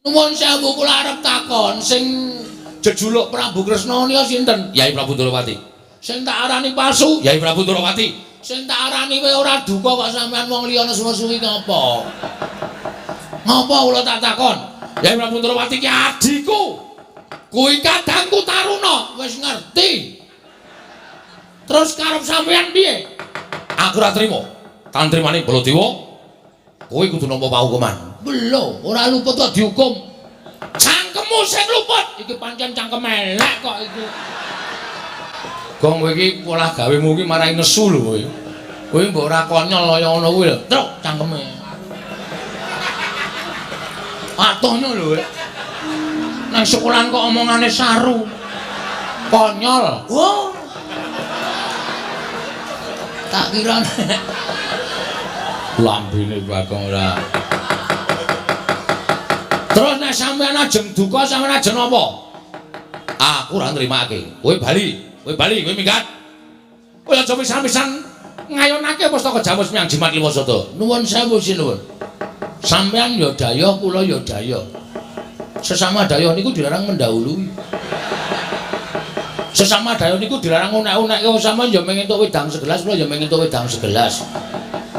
Nuwun sewu kula arep takon sing jejuluk Prabu Kresna nika sinten? Yai Prabu Durawati. Sing tak arani palsu? Yai Prabu Durawati. Sing tak arani kowe ora duka kok sampean wong liya nesu-nesuki ngapa? Ngapa kula tak takon? Yai Prabu Durawati ki adhiku. Kuwi kadangku Taruna, wis ngerti. Terus karep sampean piye? Aku ora trima. Tantrimane Baladewa. Kowe kudu nampa pahukuman. Belum, ora luput kok dihukum. Cangkemmu sing luput. Iki pancen cangkem elek kok iku. Gong kowe iki pola gawemu iki marai nesu lho kowe. Kowe mbok ora konyol kaya ngono kuwi lho. Truk cangkeme. Atohnya lho. Nang sekolahan kok omongane saru. Konyol. Oh. Tak kira lambene Bagong ora. Terus nek sampean ajeng duka sampean ajeng apa? Aku ora nrimake. Kowe bali, kowe minggat. Kowe aja pisan-pisan ngayonake pustaka Jamus Miang Jimat Liwasada. Nuwun sewu sinuwun. Sampean ya daya, kula ya daya. Sesama daya niku dilarang mendahului. Sesama daya niku dilarang unek-unekke sampean ya mung entuk wedang segelas, kula ya mung entuk wedang segelas.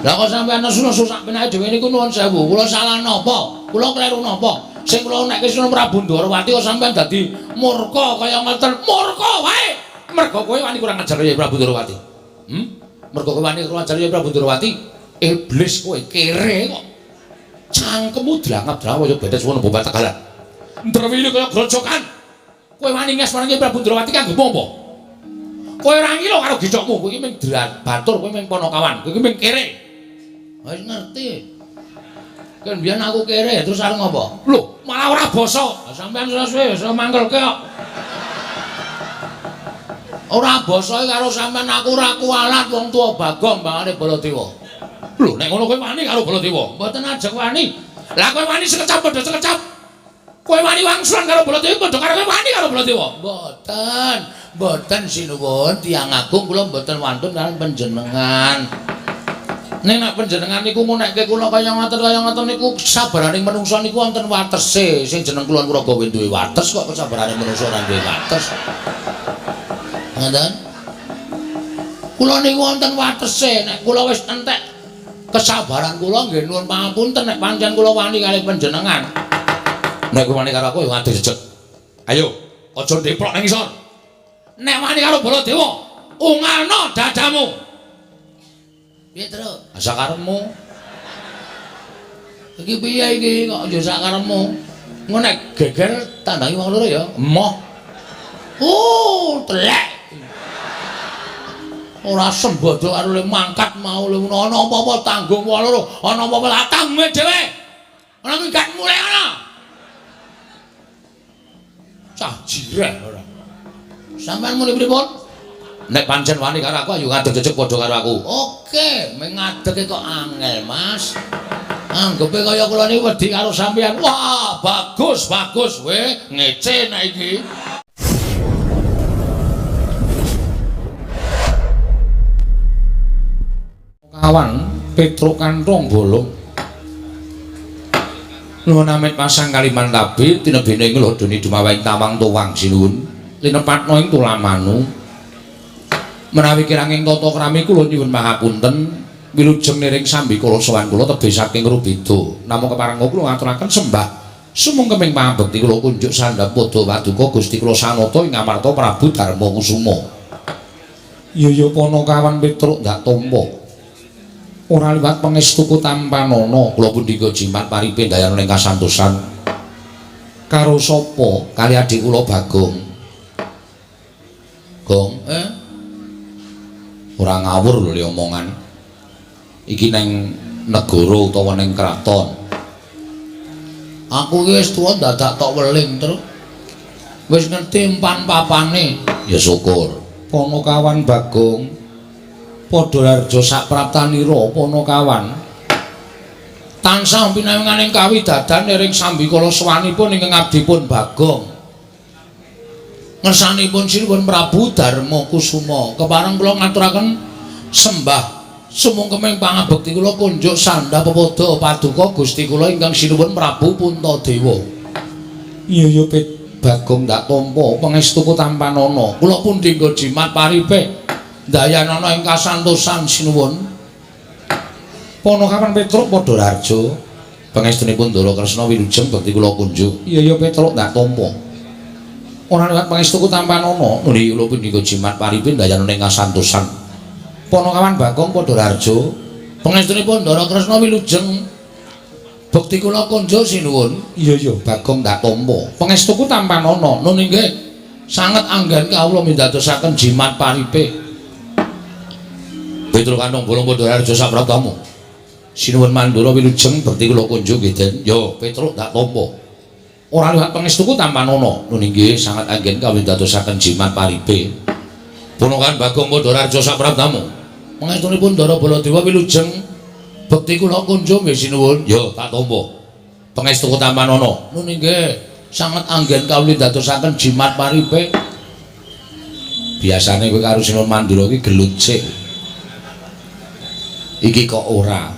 Lah kok sampean nesu-nesu sak penake dhewe niku nuwun sewu. Kula salah napa? Kula kleru napa? Sing kula nekke Sunan Prabu Ndarawati kok sampean dadi murka kaya ngoten. Murka wae. Mergo kowe wani kurang ajar ya Prabu Ndarawati. Mergo kowe wani kurang ajar ya Prabu Ndarawati. Iblis kowe kere kok. Cangkemmu drangap-drangap kaya betes wong Bobat Tegalan. Ndrawine kaya grojokan. Kowe wani ngesmarake Prabu Ndarawati kanggo apa? Kowe ora ngilo karo gicokmu, kowe iki mung batur, kowe mung Panakawan, kowe iki mung kere. Wis ngerti. Kan biyen aku kere terus arep ngopo? Lho, malah ora basa. Sampeyan suwe iso mangkelke kok. Ora basa karo sampeyan aku ora kualat wong tuwa Bagong bangane Baladewa. Lho, nek ngono kowe wani karo Baladewa. Mboten ajeng wani. Lah kowe wani sekecap padha sekecap. Kowe wani wangsulan karo Baladewa padha karo kowe wani karo Baladewa. Mboten sinuwun tiyang agung kula mboten wantun kaliyan panjenengan. Nek nek panjenengan niku ngunekke kula kaya ngoten niku sabaraning manungsa niku wonten watese. Sing jeneng Kulon Praga duwe wates kok sabaraning manungsa ora duwe wates. Ngoten? Kula niku wonten watese. Nek kula wis entek kesabaran kula nggih nuwun pangapunten nek pancen kula wani kalih panjenengan. Nek kowe wani karo aku ya ati jejeg. Ayo, aja ndeplok nang isor. Nek wani karo Baladewa, ungalno dadamu. Piye, Tru? Asa karepmu. Iki piye iki kok yo sak karepmu? Ngono nek geger tandangi wong loro ya. Emoh. Telek. Ora sembodo karo le mangkat mau le ana apa-apa tanggung wong loro, ana apa-apa tak tanggunge dhewe. Ana minggat mulai ana. Cah jireh ora. Sampeyan muni pripun? Nek pancen wani karo aku ayo ngadeg jejeg padha karo aku. Oke, mengadege kok angel, Mas. Anggepe kaya kula niki wedi karo sampeyan. Wah, bagus, ngece nek iki. Kawan Petruk Kantong Bolong. Nuwun amit pasang kaliman tabih tinebene nglodoni dumawing tawang tuwang sinuwun. Linepatno ing tulamanu. Menawi kiranging tata krami kula nyuwun pangapunten wilujeng niring sambikala sowan kula tebih saking Rubeda namung kepareng kula ngaturaken sembah sumungkeming pangabekti kula kunjuk sandhap padha paduka Gusti kula sanata ing amarta Prabu Darma Kusuma. Ya Panakawan Petruk ndak tampa ora liwat pangestuku tampanana kula pundika jimat paripe dayan ing kasantosan karo sapa kali adik kula Bagong. Gong, ora ngawur lho le omongan. Iki neng negara utawa neng kraton. Aku iki wis tuwa dadak tok weling terus. Wis ngerti empan papane. Ya syukur. Panakawan Bagong padha larja sak praptanira Panakawan. Tansah pinawinganing kawidadan ing sambikala sawanipun ingkang abdipun Bagong. Ngersanipun sinuwun Prabu Darma Kusuma kepareng kula ngaturaken sembah sumungkeming pangabekti kula kunjuk sandhap pepoda paduka Gusti kula ingkang sinuwun Prabu Puntadewa. Iya ya Bagong tak tampa pangestuku tampanana. Kula pun dinggo jimat paripe dayanana ing kasantosan sinuwun. Ponokawan Petruk padha raja. Pangestunipun Ndara Kresna wilujeng bekti kula kunjuk. Iya ya Petruk tak tampa. Ora liwat pangestuku tampanana. Nuli kula pun dinggo jimat paripe dayanana ing kasantosan. Ponokawan Bagong padha raja. Pangestunipun Ndara Kresna wilujeng bekti kula kunjuk sinuwun. Iya ya Bagong tak tampa. Pangestuku tampanana. Nun inggih sanget anggen kawula mindadosaken jimat paripe. Petruk kantong bolong padha raja sapratamu. Sinuwun Mandura wilujeng bekti kula kunjuk nggih. Ya Petruk tak tampa. Ora liwat pangestuku tampanana. Nun inggih sanget anggen kawula mindadosaken jimat paripe. Ponokan Bagong padha raja sapratamu. Pangestunipun Ndara Baladewa wilujeng bekti kula kunjuk nggih sinuwun. Ya tak tampa. Pangestuku tampanana. Nun inggih sanget anggen kawula dadosaken jimat paripe. Biasane kowe karo Sinuwun Mandura iki gelut sik. Iki kok ora.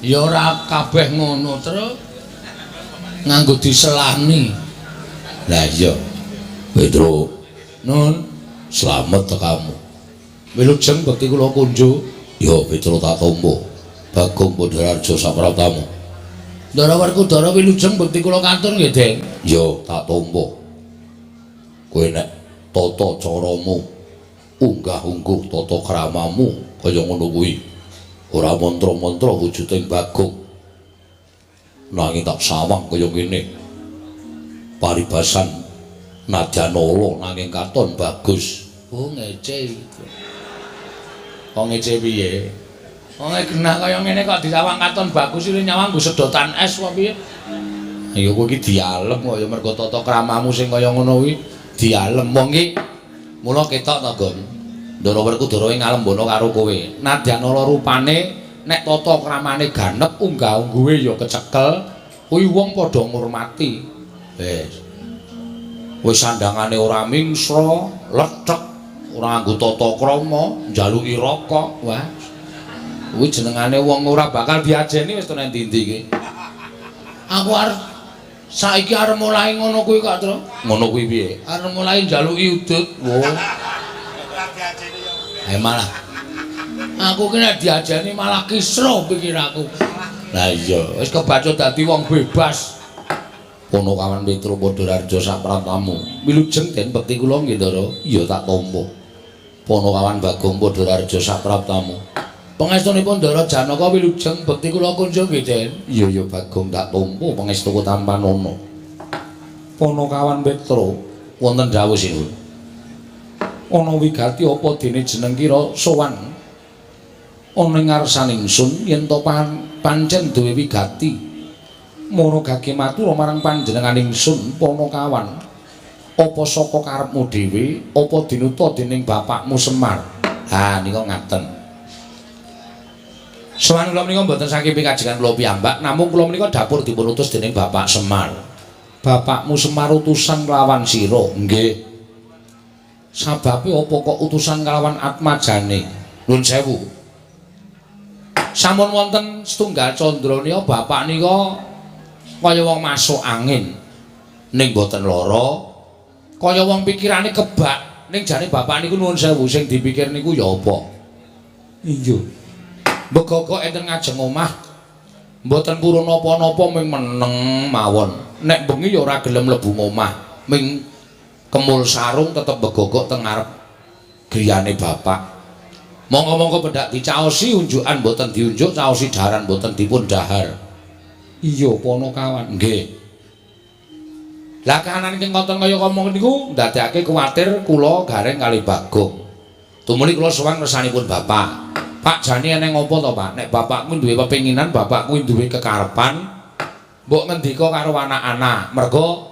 Ya ora kabeh ngono terus nganggo diselani. Lah iya. Petruk. Nun slamet tekamu. Wilujeng bekti kula kunjuk. Ya Petruk tak tampa. Bagong padha raja sapratamu. Ndara Werkudara wilujeng bekti kula kantun nggih, Deng. Ya, tak tampa. Kowe nek tata caramu, unggah-ungguh tata kramamu kaya ngono kuwi. Ora mantra-mantra wujuding Bagong. Nanging tak sawang kaya ngene. Paribasan nadyan ala nanging katon bagus. Oh, ngece iki. Kok ngece piye? Wong genah kaya ngene kok disawang katon bagus iki nyawang nggo sedotan es apa piye? Ya kowe iki dialem kok ya mergo tata kramamu sing kaya ngono kuwi dialem wong iki. Mula ketok to, Gon. Ndara Werkudara ing ngalembana karo kowe. Nadyanala rupane nek tata kramane ganep unggah-ungguhe ya kecekel, kuwi wong padha ngurmati. Wis. Wis sandangane ora mingsra, lethek, ora nganggo tata krama, njaluki rokok. Wah. Kuwi jenengane wong ora bakal diajeni wis tenan ndi-ndi iki. Aku arep saiki arep mulai ngono kuwi kok, Tru. Ngono kuwi piye? Arep mulai njaluki udut. Wo. Malah aku ki nek diajeni malah kisruh pikiranku. Lah iya, wis kebacut dadi wong bebas. Ponokawan Petruk padha raja sapratamu. Wilujeng den bekti kula nggih, Ndara. Iya tak tampa. Ponokawan Bagong padha raja sapratamu. Pangestunipun Ndara Janaka wilujeng bekti kula kunjuk nggih, Den. Iya ya Bagong tak tampa pangestuku tampanana. Ponokawan Petruk wonten dawuh sinuwun. Ana wigati apa dene jeneng kira sowan ana ing ngarsaning ingsun yen to pancen duwe wigati mono gage matur marang panjenengan ingsun Ponokawan apa saka karepmu dhewe apa dinuta dening bapakmu Semar. Ha nika ngaten. Sowan kula menika mboten saking pikajengan kula piyambak, namung kula menika dapur dipun utus dening Bapak Semar. Bapakmu Semar utusan kelawan sira, nggih. Sababe apa kok utusan kelawan atmajane? Nuwun sewu. Sampun wonten setunggal candra nika bapak nika kaya wong masuk angin. Ning boten lara, kaya wong pikirane kebak. Ning jane bapak niku nuwun sewu sing dipikir niku ya apa? Iya. Begogok enten ngajeng omah mboten purun napa-napa ming meneng mawon. Nek bengi ya ora gelem mlebu omah. Ming kemul sarung tetep begogok teng ngarep griyane bapak. Monggo-monggo pendak dicaosi unjukan mboten diunjuk, caosi daharan mboten dipun dahar. Iya Ponokawan, nggih. Lah kahanan ing konten kaya ngomong niku ndadekake kuwatir kula gareng kali Bagong. Tumuli kula sowan ngersanipun bapak. Pak jane eneng apa to, Pak? Nek bapakku duwe pepinginan, bapakku duwe kekarepan, mbok ngendika karo anak-anak. Mergo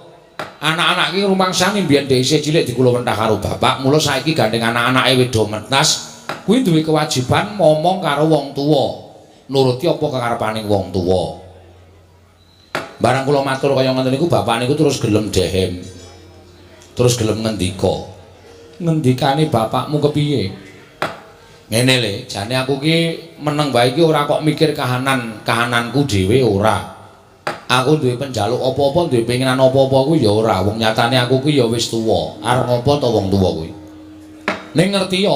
anak-anak iki rumangsane mbiyen isih cilik dikula mentah karo bapak, mula saiki gandeng anak-anake wedo mentas, kuwi duwe kewajiban ngomong karo wong tuwa. Nuruti apa kekarepaning wong tuwa. Barang kula matur kaya ngoten niku bapak niku terus gelem dehem. Terus gelem ngendika. Ngendikane bapakmu kepiye? Ngene le, jane aku ki meneng bae iki ora kok mikir kahananku dhewe ora. Aku duwe penjaluk apa-apa, duwe pengenan apa-apa kuwi ya ora. Wong nyatane aku kuwi ya wis tuwa. Arep ngopo to wong tuwa kuwi? Ning ngerti ya,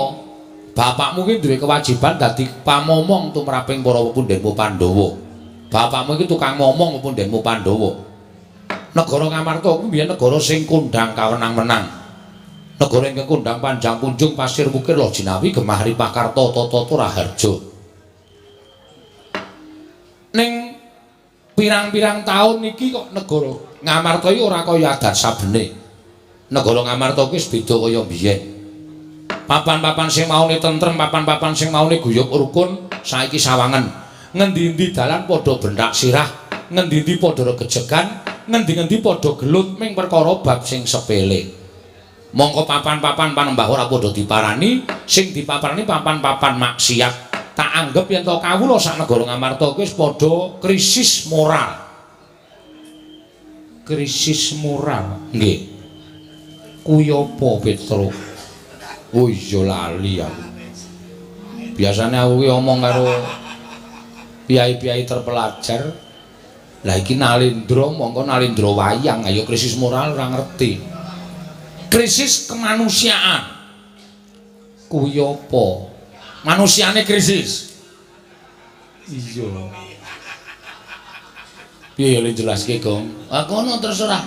bapakmu ki duwe kewajiban dadi pamomong tumraping para pepundhenmu Pandhawa. Bapakmu iki tukang momong pepundhenmu Pandhawa. Negara Ngamarta kuwi biyen negara sing kondhang kawenang-menang. Negara ingkang kondhang panjang kunjung pasir wukir loh jinawi gemah ripakarta tata raharja. Ning pirang-pirang taun iki kok negara Ngamarta iki ora kaya adat sabene. Negara Ngamarta kuwi wis beda kaya biyen. Papan-papan sing maune tentrem, papan-papan sing maune guyub rukun saiki sawangen. Ngendi-endi dalan padha bentak sirah, ngendi-endi padha regejegan, ngendi-endi padha gelut ming perkara bab sing sepele. Mongko papan-papan panembah ora padha diparani, sing dipaparani papan-papan maksiat. Tak anggap yen to kawula sak negara Ngamarta kuwi wis padha krisis moral. Krisis moral. Nggih. Kuwi apa, Petro? Oh iya lali aku. Biasanya aku ki omong karo piyai-piyai terpelajar. Lah iki nalindra, mongko nalindra wayang, ayo krisis moral ora ngerti. Krisis kemanusiaan. Kuwi apa? Manusiane krisis. Iya. Piye ya jelaske, Gong? Ah kono terserah.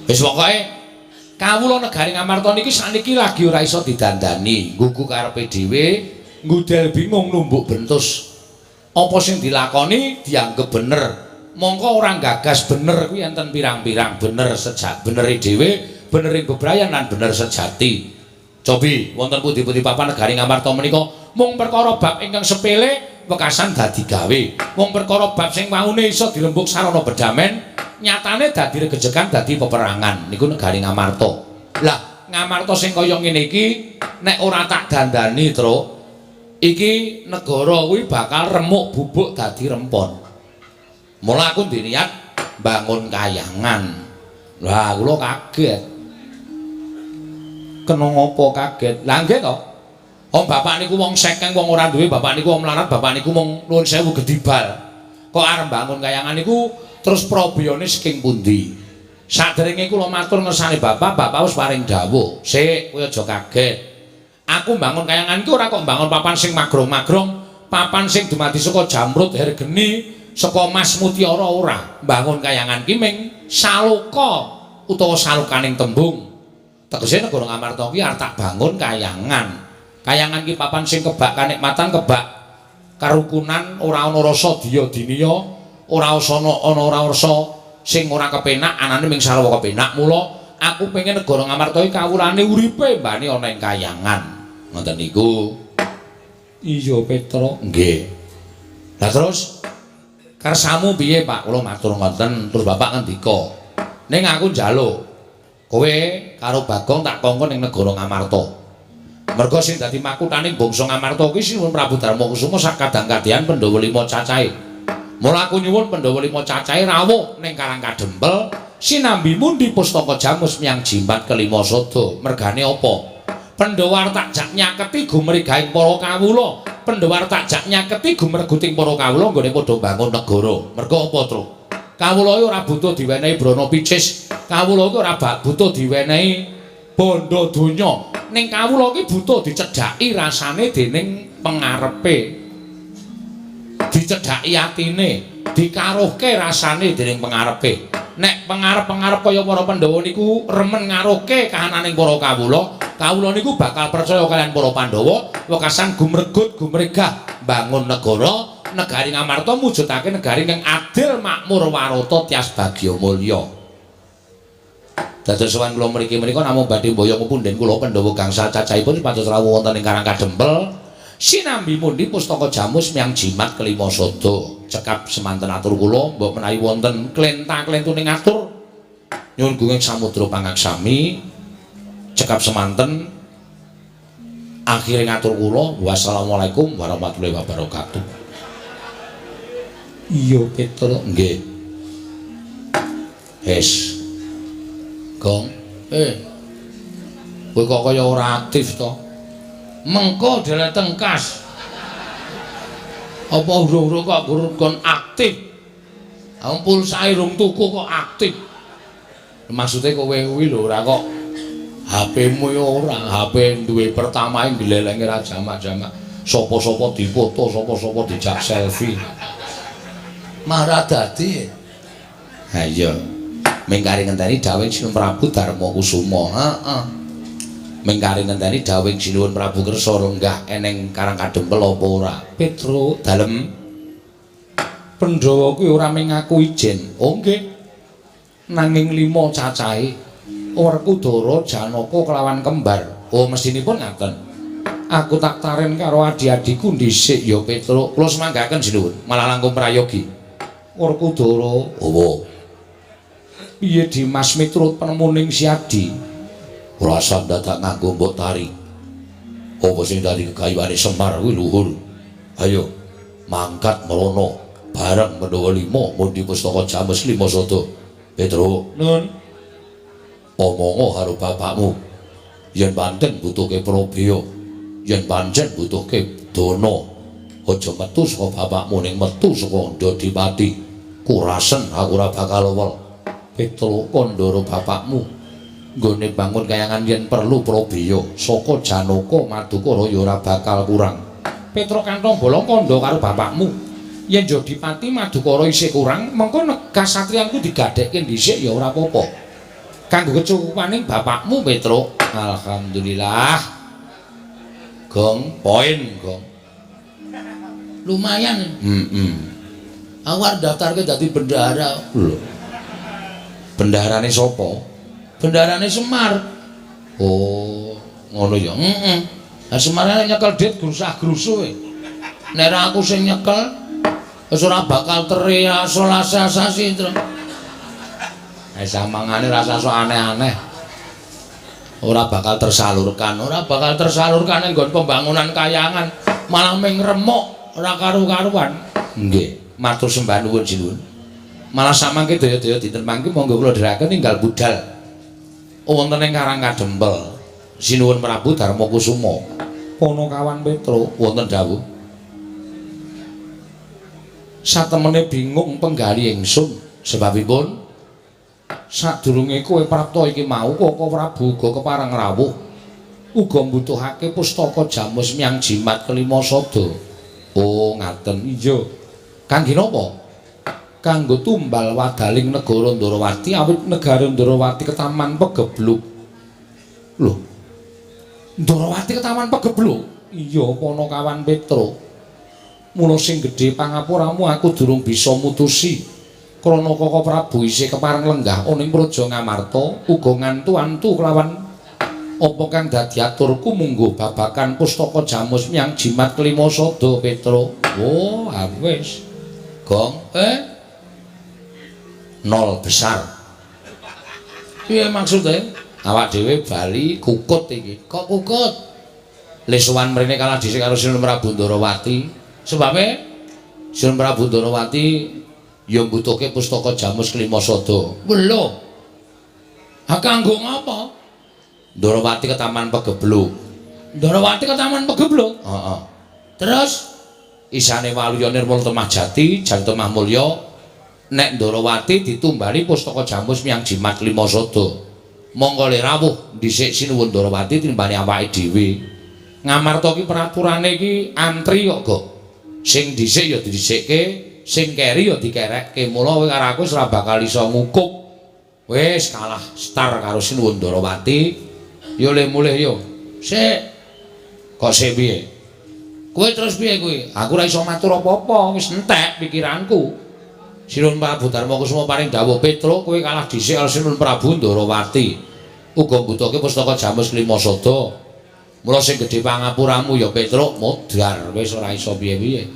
Wis pokoke kawula negari Ngamarta niki sakniki lagi ora iso didandani. Nggugu karepe dhewe, ngudel bingung numbuk bentus. Apa sing dilakoni dianggep bener. Mongko orang gagas bener kuwi enten pirang-pirang bener sejak beneri dhewe, benering bebrayan lan bener sejati. Cobi wonten pundi-pundi papan negari Ngamarta menika mung perkara bab ingkang sepele wekasan dadi gawe. Mung perkara bab sing waune iso dirembuk sarana bedamen, nyatane dadi regejegan dadi peperangan. Niku negari Ngamarta. Lah, Ngamarta sing kaya ngene iki nek ora tak dandani, Truk, iki negara kuwi bakal remuk bubuk dadi rempon. Mula aku diniat bangun kayangan. Lah kula kaget. Kena ngopo kaget? Lah nggih to. Om bapak niku wong sekeng wong ora duwe, bapak niku wong melarat, bapak niku mung nuwun sewu gedibal. Kok arep bangun kayangan niku terus probiyane saking pundi? Saderenge kula matur ngersane bapak, bapak wis paring dawuh. Sik, kowe aja kaget. Aku bangun kayangan iki ora kok bangun papan sing magrong-magrong, papan sing dumadi saka jamrut hergeni, saka mas mutiara ora. Bangun kayangan ki ming saloka utawa salukaning tembung. Tegese negara Ngamarta ki arep tak bangun kayangan. Kayangan ki papan sing kebak kanikmatan, kebak karukunan, ora ana rasa diya-dinya, ora ana rasa sing ora kepenak, anane ming sarwa kepenak. Mula aku pengen negara Ngamarta iki kawulane uripe mbane ana ing kayangan. Ngoten niku. Iya, Petro. Nggih. Lah terus kersamu piye, Pak? Kula matur ngoten, terus Bapak ngendika. Ning aku njaluk kowe karo Bagong tak kongkon ning negara Ngamarta. Merga sing dadi makuthaning bangsa Ngamarta kuwi Sinuwun Prabu Darmakusuma sak kadang-kadian Pandhawa 5 cacahe. Mula aku nyuwun Pandhawa 5 cacahe rawuh ning Karang Kadempel sinambi mundi pustaka Jamus miyang jimat kelima sada. Mergane apa? Pandhawa arep tak jak nyaketi gumregahing para kawula. Pandhawa arep tak jak nyaketi gumreguting para kawula nggone padha bangun negara. Merga apa, Truk? Kawula iki ora butuh diwenehi brana picis. Kawula iki ora butuh diwenehi bondo donya. Ning kawula iki butuh dicedhaki rasane dening pengarepe. Dicedhaki atine, dikaruhke rasane dening pengarepe. Nek pengarep-pengarep kaya para Pandhawa niku remen ngaruhke kahananing para kawula, kawula niku bakal percaya kalian para Pandhawa wekasan gumregut gumregah bangun negara. Negari Ngamarta mujudake negari kang adil, makmur, warata, tias bagya mulya. Dados sowan kula mriki menika namung badhe mboyong punden kula Pandhawa gangsal cacahipun pados rawuh wonten ing Karang Kadempel. Sinambi mundi pustaka Jamus miyang jimat kelima sada. Cekap semanten atur kula mbok menawi wonten klenta-klentuning atur nyuwun gunging samudra pangaksami. Cekap semanten akhire ngatur kula. Wassalamualaikum warahmatullahi wabarakatuh. Iya, Petro. Nggih. Hes. Gong. Kowe kok kaya ora aktif to? Mengko deleteng kas. Apa uro-uro kok kon aktif? Pulsae rung tuku kok aktif. Maksude kowe kuwi lho ora kok HP-mu ora, HP duwe pertamae glelenge ra jamak-jamak. Sapa-sapa dipoto, sapa-sapa dijak selfie. Marah dadi. Ha iya. Mengkari ngenteni dawuh Sinuwun Prabu Darma Kusuma. Heeh. Mengkari ngenteni dawuh Sinuwun Prabu kersa lenggah eneng Karang Kadempel apa ora? Petro dalem. Pandhawa kuwi ora mung ngaku ijen. Oh nggih. Nanging 5 cacahe. Werkudara, Janaka kelawan kembar. Oh mestinipun ngaten. Aku tak taren karo adi-adiku dhisik ya Petro. Kula semanggaken Sinuwun, malah langkung prayogi. Werkudara, apa? Piye Dimas miturut penemuning si Adi? Ora usah dadak nganggo mbok tari. Apa sing dadi kegayuhane Semar kuwi luhur. Ayo mangkat merono bareng Pandhawa 5 mundi pustaka James 5 Sada. Petro, nun. Omongo karo bapakmu. Yen pancen butuhke Prabeya, yen pancen butuhke dana, aja metu saka bapakmu ning metu saka Ndadipati. Kurasen aku ora bakal wel. Petro kandhara bapakmu nggone bangun kayangan yen perlu Prabeya saka Janaka Madukara ya ora bakal kurang. Petro kantong bolong kandha karo bapakmu. Yen Ndadipati Madukara isih kurang, mengko kasatriyanku digadhekke dhisik ya ora apa-apa. Kanggo kecukupaning bapakmu Petro. Alhamdulillah. Gong, poin, Gong. Lumayan. Aku arep daftarke dadi bendahara. Lho. Bendaharane sapa? Bendaharane Semar. Oh, ngono ya. Heeh. Lah Semar nyekel dit grusah-grusuh e. Nek aku sing nyekel wis ora bakal teri asal-asasi terus. Samangane rasa sok aneh-aneh. Ora bakal tersalurkan ning nggon pembangunan kayangan, malah ming remuk ora karu-karuan. Nggih, matur sembah nuwun Sinuwun. Malah samangke daya-daya dinten mangke monggo kula dherekaken ninggal budal wonten ing Karang Kadempel Sinuwun Prabu Darma Kusuma. Panakawan Petro wonten dawuh. Satemene bingung penggali ingsun sebabipun sadurunge kowe prapta iki mau Koko Prabu uga kepareng rawuh uga mbutuhake pustaka Jamus Myang Jimat kelima Sada. Oh ngaten. Iya. Kangge napa? Kanggo tumbal wadaling negara Ndarawati awit negara Ndarawati ketaman pegebluk. Lho. Ndarawati ketaman pegebluk? Iya, Panakawan Petro. Mula sing gedhe pangapuramu aku durung bisa mutusi. Krana Koko Prabu isih kepareng lenggah ana ing Praja Ngamarta uga ngantu-antu kelawan apa kang dadi aturku munggo babakan pustaka Jamus Myang Jimat kelima Sada Petro. Oh, wis. Gong, nol besar. Piye maksudnya? Awak dhewe bali kukut iki. Kok kukut? Lesuwan mrene kalah dhisik karo Sinuwun Prabu Ndarawati. Sebabe Sinuwun Prabu Ndarawati ya mbutuhke pustaka Jamus kelima Sada. Lho. Ha kanggo ngapa? Ndarawati ke Taman Pegebluk. Ndarawati ke Taman Pegebluk? Heeh. Terus isane Waluya Nirmala Temah Jati, Jati Temah Mulya nek Ndarawati ditumbali pustaka Jamus Myang Jimat kelima Sada. Monggo le rawuh dhisik Sinuwun Ndarawati timbane awake dhewe. Ngamarta ki peraturane iki antri kok, Gok. Sing dhisik ya didhisikke, sing keri ya dikerekke. Mula kowe karo aku ora bakal iso ngukup. Wis kalah star karo Sinuwun Ndarawati. Yo le mulih yo. Sik. Kok sik piye? Kowe terus piye kowe? Aku ora iso matur apa-apa, wis entek pikiranku. Sinuwun Prabu Darma Kusuma paring dawuh Petro, kowe kalah dhisik karo Sinuwun Prabu Ndarawati. Uga mbutuhke pustaka Jamus kelima Sada. Mula sing gedhe pangapuramu ya Petro, modar wis ora iso piye-piye.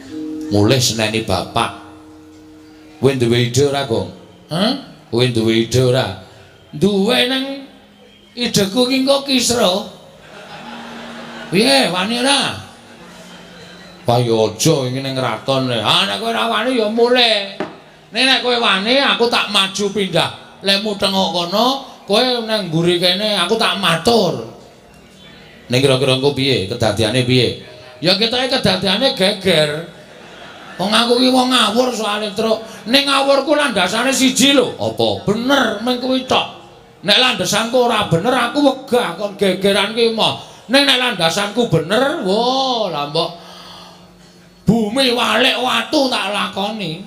Mulih seneni bapak. Kowe duwe ide ora, Gong? Hah? Kowe duwe ide ora? Duwe nang ideku ki engko kisra. Piye, wani ora? Payo aja iki ning kraton. Nek kowe ora wani ya mulih. Nek kowe wani aku tak maju pindah. Lemu tengok kono, kowe nang mburi kene aku tak matur. Ning kira-kira engko piye? Kedadiane piye? Ya ketoke kedadiane geger. Wong aku ki wong ngawur soalé truk. Ning ngawurku landasane siji lho. Apa? Bener mung kuwi tok. Nek landasanku ora bener aku wegah kon gegeran ki mah. Ning nek landasanku bener, wo lah mbok bumi walik watu tak lakoni.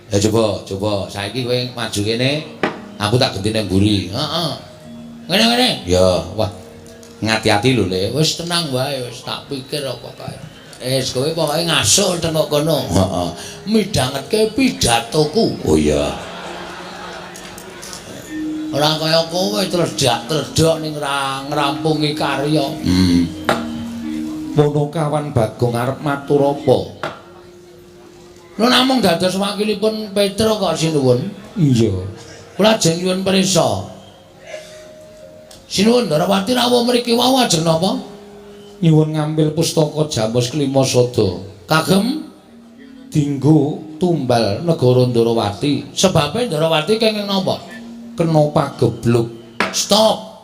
Ya coba saiki kowe maju kene. Aku tak genti nang mburi. Heeh. Ngene-ngene. Ya, wah. Ngati-ati lho, Le. Wis tenang wae, wis tak pikir apa kae. Kowe pokoke ngasul tengok kono. Heeh. Midhangetke pidatoku. Oh iya. Ora kaya kowe tledhak-tledhok ning ngrampungi karya. Mono kawan Bagong arep matur apa? Lho namung dados wakilipun Petro kok sinuwun. Iya. Kula ajeng nyuwun pirsa. Sinuwun Ndarawati rawuh mriki wau ajeng napa? Nyuwun ngambil pustaka Jamus Klimasada. Kagem dinggo tumbal negara Ndarawati. Sebabe Ndarawati kenging napa? Kena pagebluk. Stop.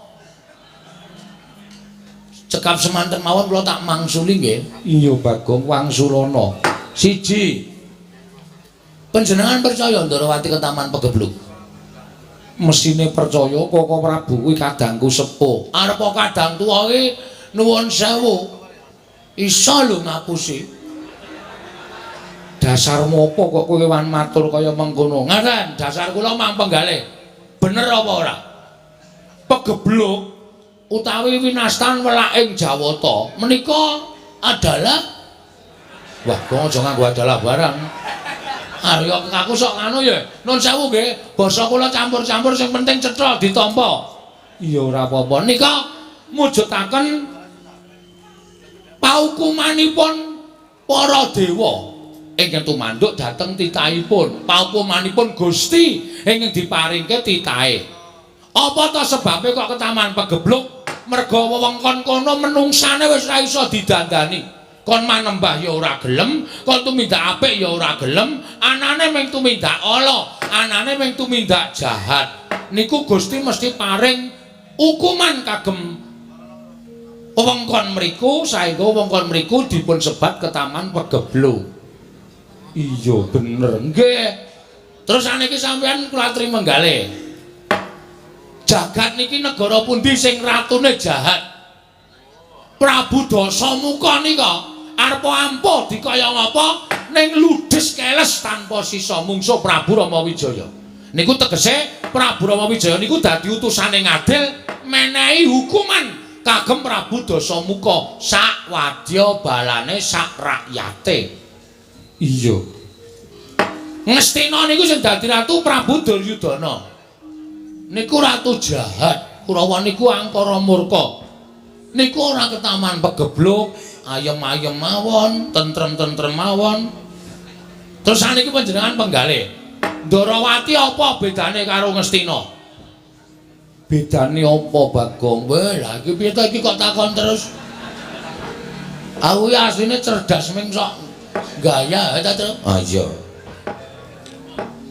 Cekap semanten mawon kula tak mangsuli nggih. Iya Bagong wangsulana. Siji. Panjenengan percaya Ndarawati ke Taman Pagebluk? Mesine percaya Koko Prabu kuwi kadangku sepuh. Arep kadang tuwa ki nuwun sewu. Isa lho ngapusi. Dasarmu apa kok kowe wan matur kaya mengkono? Ngaten, dasar kula mang penggalih. Bener apa ora? Pagebluk utawi winastan welaking Jawata menika adalah wah, kok aja nganggo adalah barang. Arya aku sok ngono ya. Nun sewu nggih, basa kula campur-campur sing penting cetha ditampa. Iya ora apa-apa. Nika mujudaken paukumanipun para dewa ingkang tumanduk dhateng titahipun. Paukumanipun Gusti ingkang diparingke titahe. Apa ta sebabe kok ke Taman Pagebluk? Merga wewengkon kono menungsane wis ora iso didandani. Kon manembah ya ora gelem, kon tumindak apik ya ora gelem, anane mung tumindak ala, anane mung tumindak jahat. Niku Gusti mesti paring hukuman kagem wewengkon mriku, saengga wewengkon mriku dipun sebat ke Taman Pagebluk. Iya bener nggih. Terus saniki sampeyan kula aturi menggalih. Jagat niki negara pundi sing ratune jahat? Prabu Dasamuka nika arep ampuh dikaya ngapa ning ludes keles tanpa sisa mungsuh Prabu Ramawijaya. Niku tegese Prabu Ramawijaya niku dadi utusane ngadil menehi hukuman kagem Prabu Dasamuka sak wadya balane sak rakyate. Iya. Ngastina niku sing dadi ratu Prabu Duryudana. Niku ratu jahat, Kurawa niku angkara murka. Niku ora ke Taman Pagebluk, ayem-ayem mawon, tentrem-tentrem mawon. Terus saniki panjenengan penggalih. Ndarawati apa bedane karo Ngastina? Bedane apa Bagong? Weh, lha iki piye ta iki kok takon terus? Aku ya asline cerdas ming sok gaya ta, Tru? Ah iya.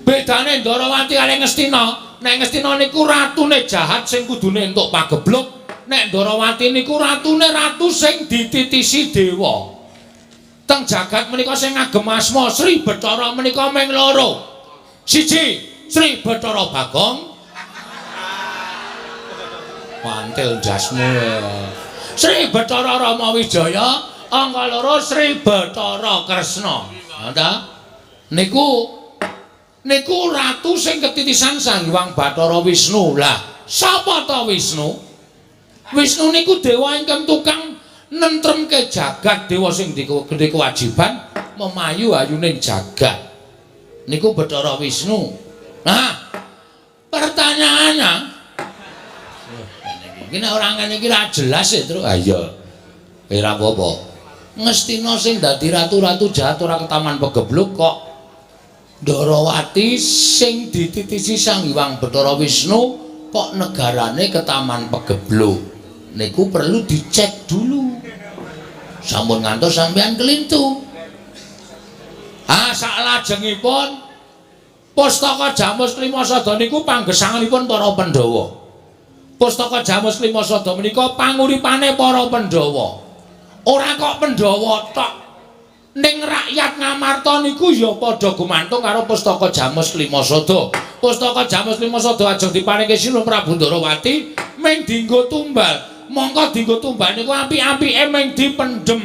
Bedane Ndarawati karo Ngastina, nek Ngastina niku ratune jahat sing kudune entuk pagebluk. Nek Ndarawati niku ratune ratu sing dititisi dewa. Teng jagat menika sing ngagem asma Sri Bathara menika mung loro. Siji, Sri Bathara Bagong. Mantel dasmu. Sri Bathara Ramawijaya, angka loro Sri Bathara Kresna. Nggih. Niku ratu sing ketitisan Sang Hyang Bathara Wisnu. Lah, sapa ta Wisnu? Wisnu niku dewa ingkang tukang nentremke jagat, dewa sing gede kewajiban memayu-ayuning jagat. Niku Bathara Wisnu. Nah, pertanyaannya iki nek ora ngene iki ra jelas ya, Tru. Ah iya. Ora apa-apa. Ngastina sing dadi ratu-ratu jahat ora ke Taman Pagebluk kok Ndarawati sing dititisi Sang Hyang Bathara Wisnu kok negarane ke Taman Pagebluk. Niku perlu dicek dulu. Sampun ngantos sampean kelintu. Ah saklajengipun Pustaka Jamus Klimasada niku panggesanganipun para Pandhawa. Pustaka Jamus Klimasada menika panguripane para Pandhawa. Ora kok Pandhawa tok. ning rakyat Ngamarta niku ya padha gumantung karo Pustaka Jamus Klimasada. Pustaka Jamus Klimasada ajeng diparingke Sinun Prabu Ndarawati ming dienggo tumbal. Mongko dienggo tumbal niku apik-apike ming dipendhem.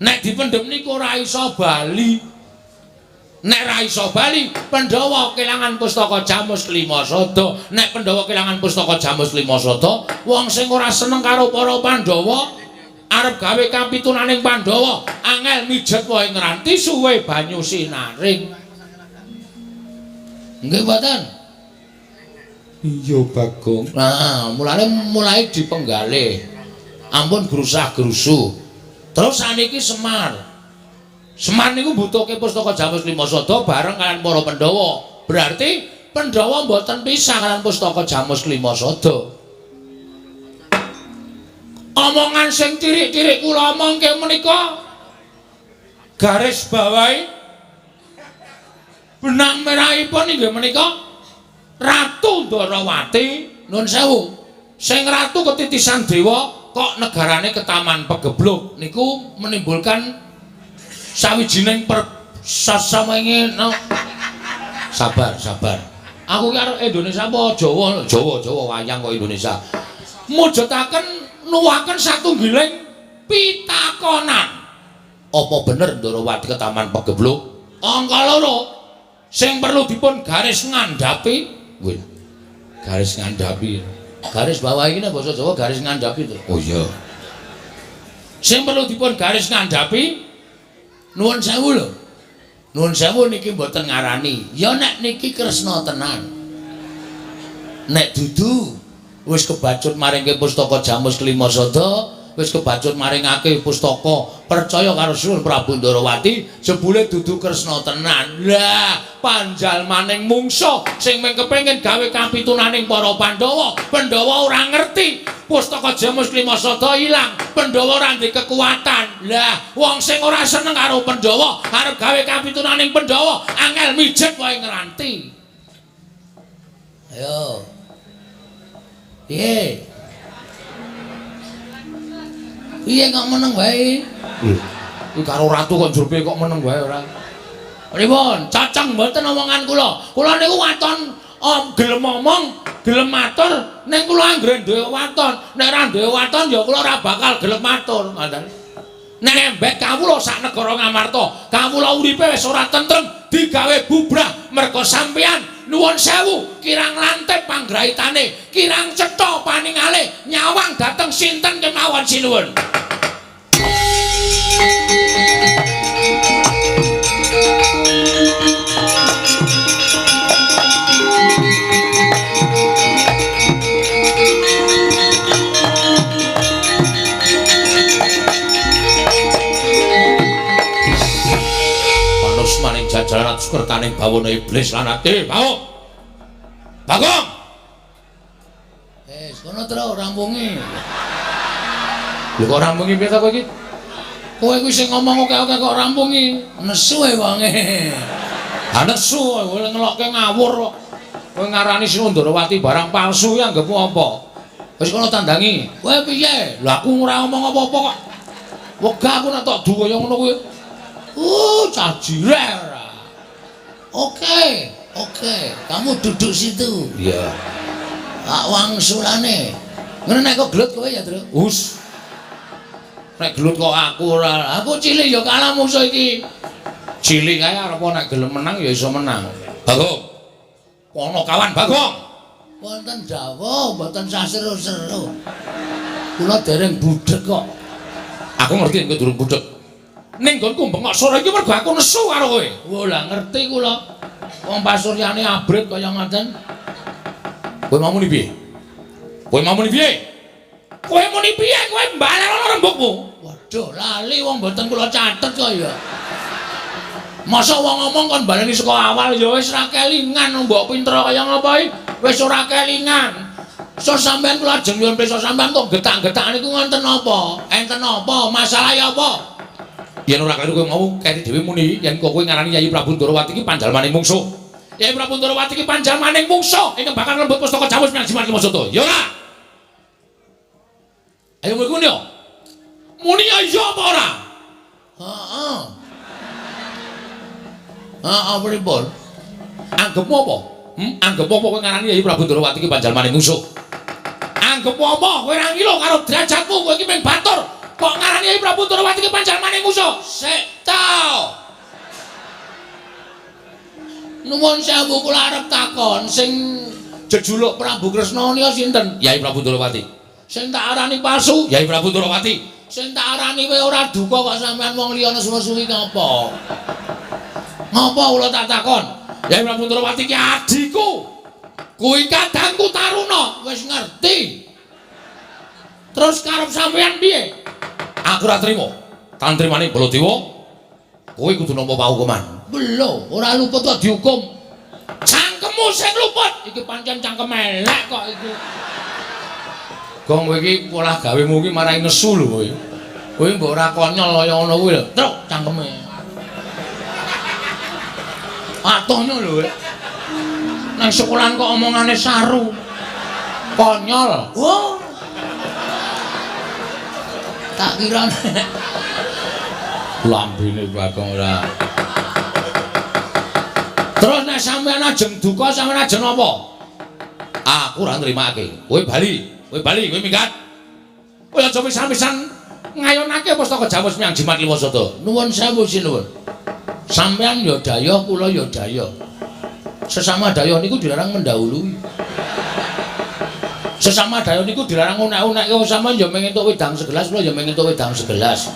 Nek dipendhem niku ora iso bali. Nek ra iso bali, Pandhawa kelangan Pustaka Jamus Klimasada. Nek Pandhawa kelangan Pustaka Jamus Klimasada, wong sing ora seneng karo para Pandhawa arep gawe kapitunaning Pandhawa, angel mijet wae ngranti suwe banyu sinaring. Nggih mboten? Iya Bagong. Nah, mulai dipenggalih. Ampun grusah-grusu. Terus saniki Semar. Semar niku mbutuhke Pustaka Jamus Klimasada bareng kalian para Pandhawa. Berarti Pandhawa mboten pisah kalian Pustaka Jamus Klimasada. Omongan sing tirik-tirik kula omongke menika garis bawahi benang merahipun inggih menika Ratu Ndarawati. Nuwun sewu. Sing ratu ketitisan dewa kok negarane ketaman Pegebluk niku menimbulkan sawijining sasamainge no. Sabar. Aku karo Indonesia apa Jawa wayang kok Indonesia. Mujudaken nuwaken satunggiling pitakonan. Apa bener Ndarawati ke Taman Pegebluk? Angka loro sing perlu dipun garis ngandhapi. Nggih. Garis ngandhapi. Garis bawah iki nek basa Jawa garis ngandhapi to. Oh iya. Sing perlu dipun garis ngandhapi nuwun sewu lho. Nuwun sewu niki mboten ngarani. Ya nek niki kresna tenan. Nek dudu wis kebacut maringke Pustaka Jamus Klimasada, wis kebacut maringake pustaka percaya karo Sinun Prabu Ndarawati, jebule dudu kresna tenan. Lah, panjalmaning mungsuh sing mung kepengin gawe kapitunaning para Pandhawa, Pandhawa ora ngerti. Pustaka Jamus Klimasada ilang, Pandhawa ora ndek kekuatan. Lah, wong sing ora seneng karo Pandhawa, arep gawe kapitunaning Pandhawa, angel mijet wae ngranti. Ayo. Piye? Piye kok meneng wae? Kuwi karo ratu kok njrobe kok meneng wae ora. Pripun? Cacang mboten omongan kula. Kula niku waton gelem omong, gelem matur ning kula anggere duwe waton. Nek ora duwe waton ya kula ora bakal gelem matur, ngoten. Nek embek kawula sak negara Ngamarta, kawula uripe wis ora tentrem, digawe bubrah merga sampeyan nuwun sewu kirang lantip panggraitane, kirang cetha paningale, nyawang dhateng sinten kemawon sinuwun. Maning jajaran sukertaning bawana iblis lanate Bagong. Bagong. Kono terus rampungi. Lho kok rampungi piye ta kowe iki? Kowe kuwi sing ngomong oke-oke kok rampungi. Nesu e wonge. Ha nesu kowe ngelokke ngawur kok. Kowe ngarani Sinun Ndarawati barang palsu ya anggapmu apa? Wis kono tandangi. Kowe piye? Lah aku ora ngomong apa-apa kok. Wegah aku nek tok duwe ngono kuwi. Cajire ora. Oke. Kamu duduk situ. Iya. Tak wangsulane. Ngene nek kok gelut kowe ya, Tru? Us. Nek gelut kok aku ora. Aku cilik ya kalah musuh iki. Cilik kae arep nek gelem menang ya iso menang. Bagong. Kono kawan Bagong. Wonten dawuh, mboten saseru-seru. Kula dereng budhek kok. Aku ngerti kowe durung budhek. Ning nggonku bengok sore iki mergo aku nesu karo kowe. Wah, lah ngerti kula. Wong pasuryane abrit kaya ngoten. Kowe mau muni piye? Kowe muni piye? Kowe mbaler ana rembugmu. Waduh, lali wong mboten kula catet kok ya. Masa wong ngomong kon baleni saka awal ya wis ra kelingan mbok pinter kaya ngapa iki? Wis ora kelingan. So sampean kula ajeng nyuwun pirsa sampean kok getak-getak niku ngonten apa? Enten apa? Masalah ya apa? Yen ora karo kowe mau kene dhewe muni yen kok kowe ngarani Yayi Prabu Ndarawati iki panjalmaning mungsuh. Yayi Prabu Ndarawati iki panjalmaning mungsuh ingkang bakal nglebet Pustaka Jamus Miang Jimat Klimasada. Ya ora? Ayo kowe muni yo. Muni iya apa ora? Heeh. Heeh, pripun? Anggepmu apa? Anggepmu apa kowe ngarani Yayi Prabu Ndorowati ki panjalmane musuh? Anggepmu apa kowe ra ngilo karo derajatmu kowe iki mung batur. Kok ngarani Yayi Prabu Ndorowati ki panjalmane musuh? Sik ta. Nuwun sewu kula arep takon sing jejuluk Prabu Kresna nika sinten? Yayi Prabu Ndorowati. Sing tak arani palsu, Yayi Prabu Ndorowati. sing tak arani kowe ora duka kok sampean wong liya nesu-nesuhi ngapa? Ngapa kula tak takon? Yayi Prabu Ndorowati ki adhiku. Kuwi kadangku Taruna, wis ngerti. Terus karep sampean piye? Aku ora trima. Tantrimane Baladewa. Kowe kudu nampa paukuman. Belum, ora luput kok dihukum. Cangkemmu sing luput. Iki pancen cangkem elek kok iku. Gong kowe iki pola gawemu ki marai nesu lho kowe. Kowe mbok ora konyol kaya ngono kuwi lho. Truk cangkeme. Atohnya lho. Nang sekolahan kok omongane saru. Konyol. Wah. Tak kira lambene Bagong ora. Terus nek sampean ajeng duka sampean ajeng apa? Aku ora nrimake. Kowe bali, kowe minggat. Kowe aja pisan-pisan ngayonake pustaka Jamus Miang Jimat Liwasada. Nuwun sewu sinuwun. Sampean ya daya, kula ya daya. Sesama daya niku dilarang mendahului. Sesama daya niku dilarang unek-unekke wong sampean ya mengentuk wedang segelas, kula ya mengentuk wedang segelas.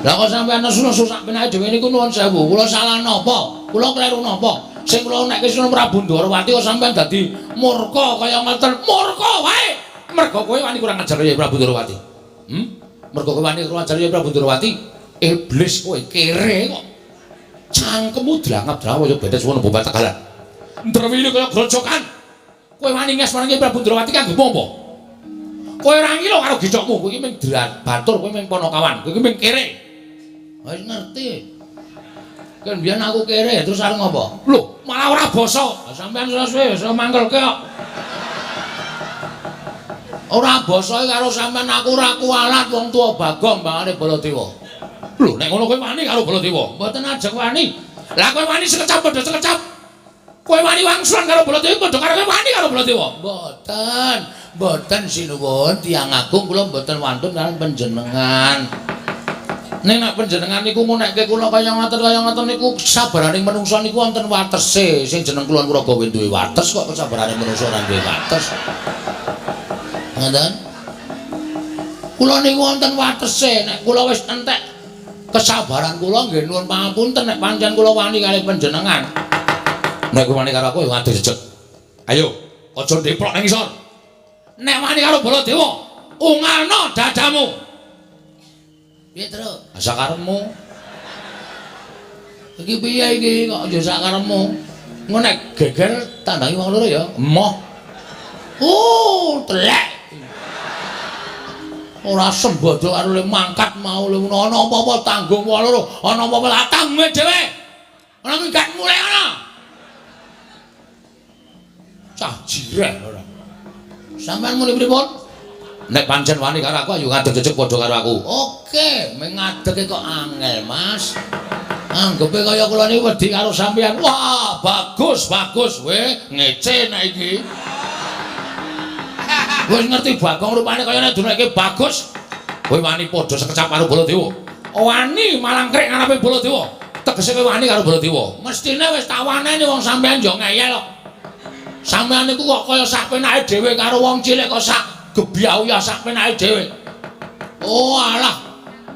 Lah kok sampean nesu-nesu sak penake dhewe niku nuwun sewu. Kula salah napa? Kula kleru napa? Sing kula unekke Sunan Prabu Ndorowati kok sampean dadi murka kaya ngoten. Murka wae. Mergo kowe wani kurang ajar Yayi Prabu Ndorowati. Mergo kowe wani kurang ajar Yayi Prabu Ndorowati. Iblis kowe kere kok. Cangkemmu dilangap-dilangap kaya betes wono bobat Tegalan. Ndrawine kaya grojokan. Kowe wani nges marang Yayi Prabu Ndorowati kanggo apa? Kowe ora ngilo karo gicokmu, kowe iki mung batur, kowe mung Panakawan, kowe iki mung kere. Wis ngerti. Kan biyen aku kere terus arep ngopo? Lho, malah ora basa. Sampeyan suwe wis mangkelke kok. Ora basa karo sampeyan aku ora kualat wong tuwa Bagong mbangane Baladewa. Lho, nek ngono kowe wani karo Baladewa. Mboten ajeng wani. Lah kowe wani sekecap padha sekecap. Kowe wani wangsulan karo Baladewa padha karo kowe wani karo Baladewa. Mboten sinuwun tiyang agung kula mboten wantun kaliyan panjenengan. Ning nek panjenengan niku ngunekke kula kaya ngoten niku sabaraning manungsa niku wonten watese. Sing jeneng Kulon Praga duwe wates kok sabaraning manungsa ora duwe wates. Ngoten? Kula niku wonten watese. Nek kula wis entek kesabaran kula nggih nuwun pangapunten nek pancen kula wani kalih panjenengan. Nek kowe wani karo aku ya ngadeg jejeg. Ayo, aja ndeplok nang isor. Nek wani karo Baladewa, ungalno dadamu. Piye, Tru? Sakarepmu. Iki piye iki kok aja sakarepmu? Ngono nek geger tandangi wong loro ya. Emoh. Telek. Ora sembodo karo le mangkat mau le ana apa-apa tanggung wong loro, ana apa-apa latangmu dhewe. Ana minggat mulai ana. Cah jireh ora. Sampeyan muni pripun? Nek pancen wani karo aku ayo ngadeg jejeg padha karo aku. Oke, mengadege kok angel, Mas. Anggepe kaya kula niki wedi karo sampeyan. Wah, bagus. Weh, ngece nek iki. Wis ngerti Bagong rupane kaya nek dunekke bagus. Kowe wani padha sekecap karo Baladewa. Wani malang krek ngarepe Baladewa. Tegese kowe wani karo Baladewa. Mestine wis tak waneni wong sampeyan yo ngeyel kok. Sampeyan niku kok kaya sak penake dhewe karo wong cilik kok sak gebyauya sak penake dhewe. Oh alah.